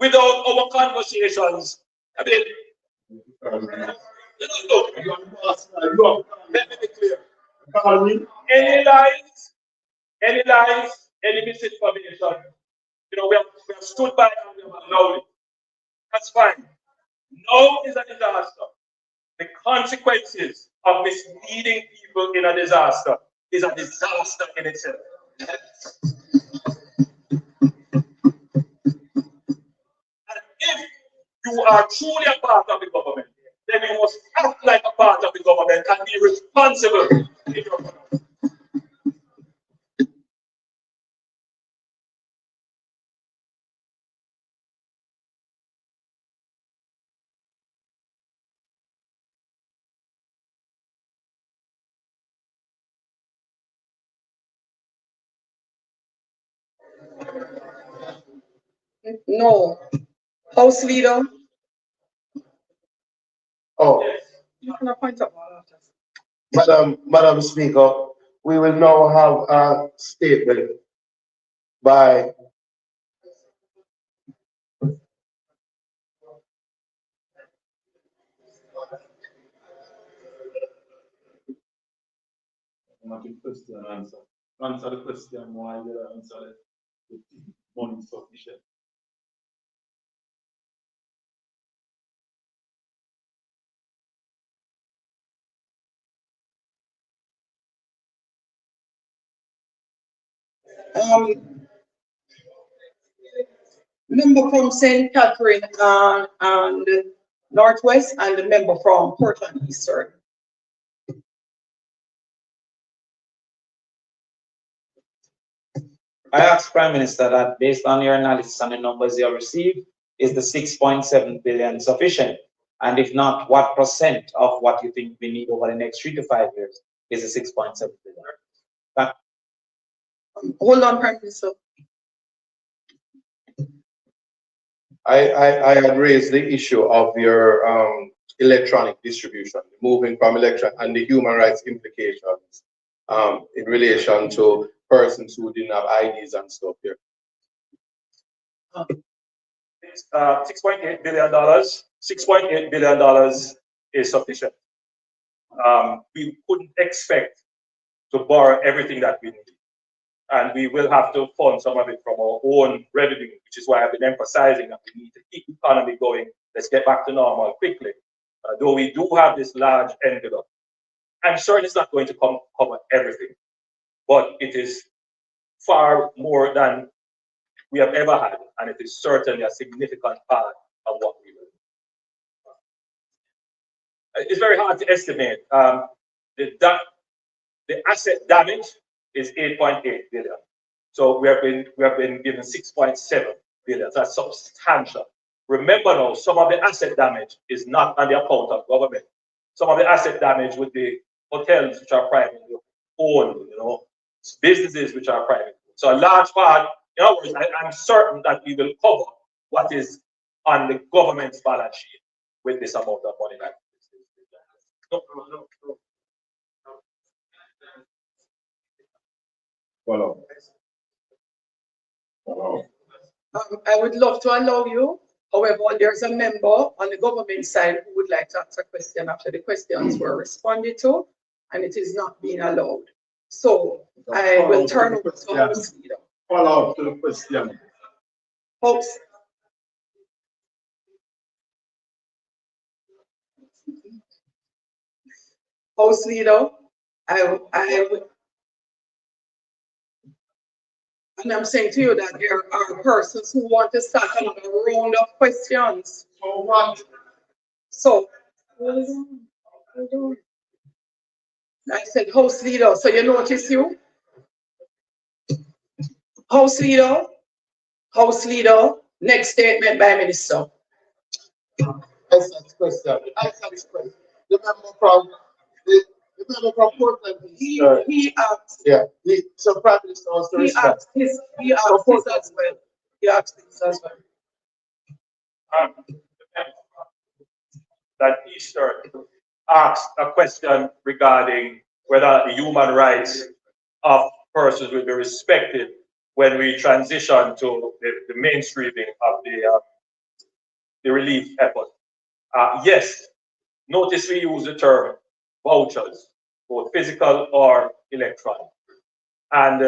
without our conversations. I mean, look, let me be clear. Any lies, any misinformation, we have stood by and we have allowed it. That's fine. No is a disaster. The consequences of misleading people in a disaster is a disaster in itself. And if you are truly a part of the government, then you must act like a part of the government and be responsible in your government. No. House Leader. Oh, You can appoint up. Madam Speaker, we will now have a statement by Answer the question why you answer it with money sufficient. Member from St. Catherine and Northwest, and the member from Portland Eastern. I asked Prime Minister that based on your analysis and the numbers you have received, is the 6.7 billion sufficient? And if not, what percent of what you think we need over the next 3 to 5 years is the 6.7 billion? Hold on, Prime Minister. I had raised the issue of your electronic distribution, moving from electronic and the human rights implications in relation to persons who didn't have IDs and stuff here. $6.8 billion. $6.8 billion is sufficient. We couldn't expect to borrow everything that we need. And we will have to fund some of it from our own revenue, which is why I've been emphasizing that we need to keep the economy going. Let's get back to normal quickly. Though we do have this large envelope. I'm sure it's not going to cover everything, but it is far more than we have ever had, and it is certainly a significant part of what we will do. It's very hard to estimate. The asset damage is 8.8 billion. So we have been given 6.7 billion. That's substantial. Remember now, some of the asset damage is not on the account of government. Some of the asset damage would be hotels which are privately owned, businesses which are private. So a large part In other words, I'm certain that we will cover what is on the government's balance sheet with this amount of money. No. Follow. I would love to allow you. However, there's a member on the government side who would like to ask a question after the questions were responded to, and it is not being allowed. So I will turn over to House Leader. Follow up to the question. House. House Leader, and I'm saying to you that there are persons who want to start another round of questions. So what? So, I said House Leader, so you notice you? House Leader, next statement by Minister. That's question. The member from Portland. He asked. Yeah. So Prime Minister wants to respond. He asked this as well. He asked this as well. That Eastern asked a question regarding whether the human rights of persons will be respected when we transition to the mainstreaming of the relief effort. Yes, notice we use the term vouchers, both physical or electronic. And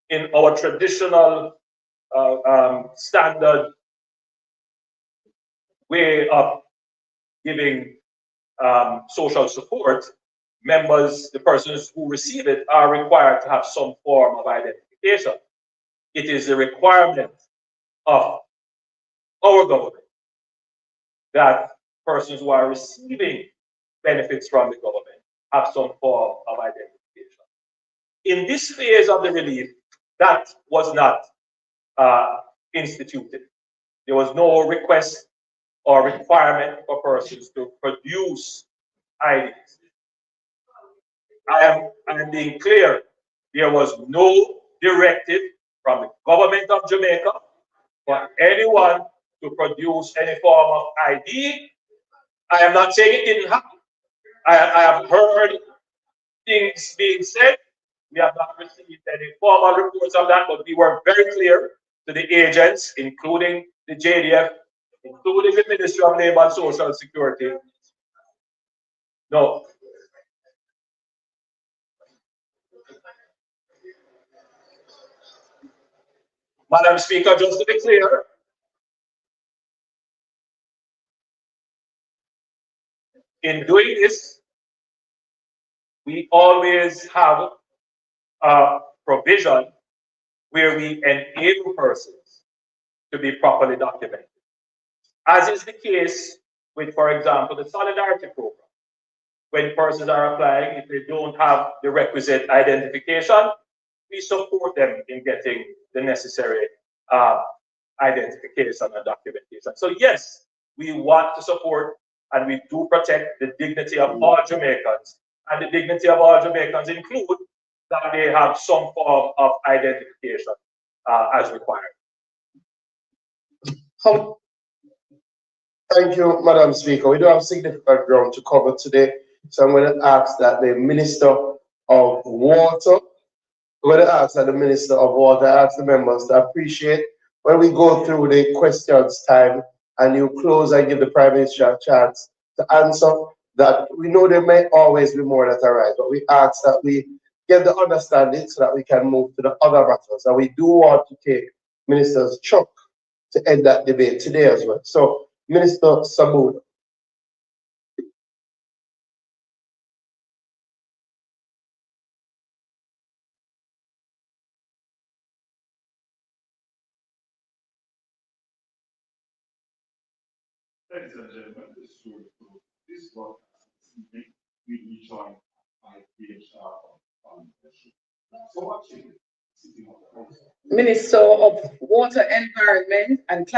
in our traditional standard way of giving social support, members, the persons who receive it, are required to have some form of identification. It is the requirement of our government that persons who are receiving benefits from the government have some form of identification. In this phase of the relief, that was not instituted. There was no request or requirement for persons to produce IDs. I am being clear. There was no directive from the government of Jamaica for anyone to produce any form of ID. I am not saying it didn't happen. I have heard things being said. We have not received any formal reports of that, but we were very clear to the agents, including the JDF, including the Ministry of Labour and Social Security. No. Madam Speaker, just to be clear, in doing this, we always have a provision where we enable persons to be properly documented. As is the case with, for example, the Solidarity Program. When persons are applying, if they don't have the requisite identification, we support them in getting the necessary identification and documentation. So yes, we want to support and we do protect the dignity of all Jamaicans. And the dignity of all Jamaicans include that they have some form of identification as required. Thank you, Madam Speaker. We do have significant ground to cover today. So I'm going to ask that the Minister of Water, ask the members to appreciate when we go through the questions time and you close and give the Prime Minister a chance to answer, that we know there may always be more that arise, but we ask that we get the understanding so that we can move to the other matters. And we do want to take Minister's chuck to end that debate today as well. So, Minister Samuda. Ladies and gentlemen, this broadcast this evening will be joined by on the show. So watching City Hall. Minister of Water, Environment and Climate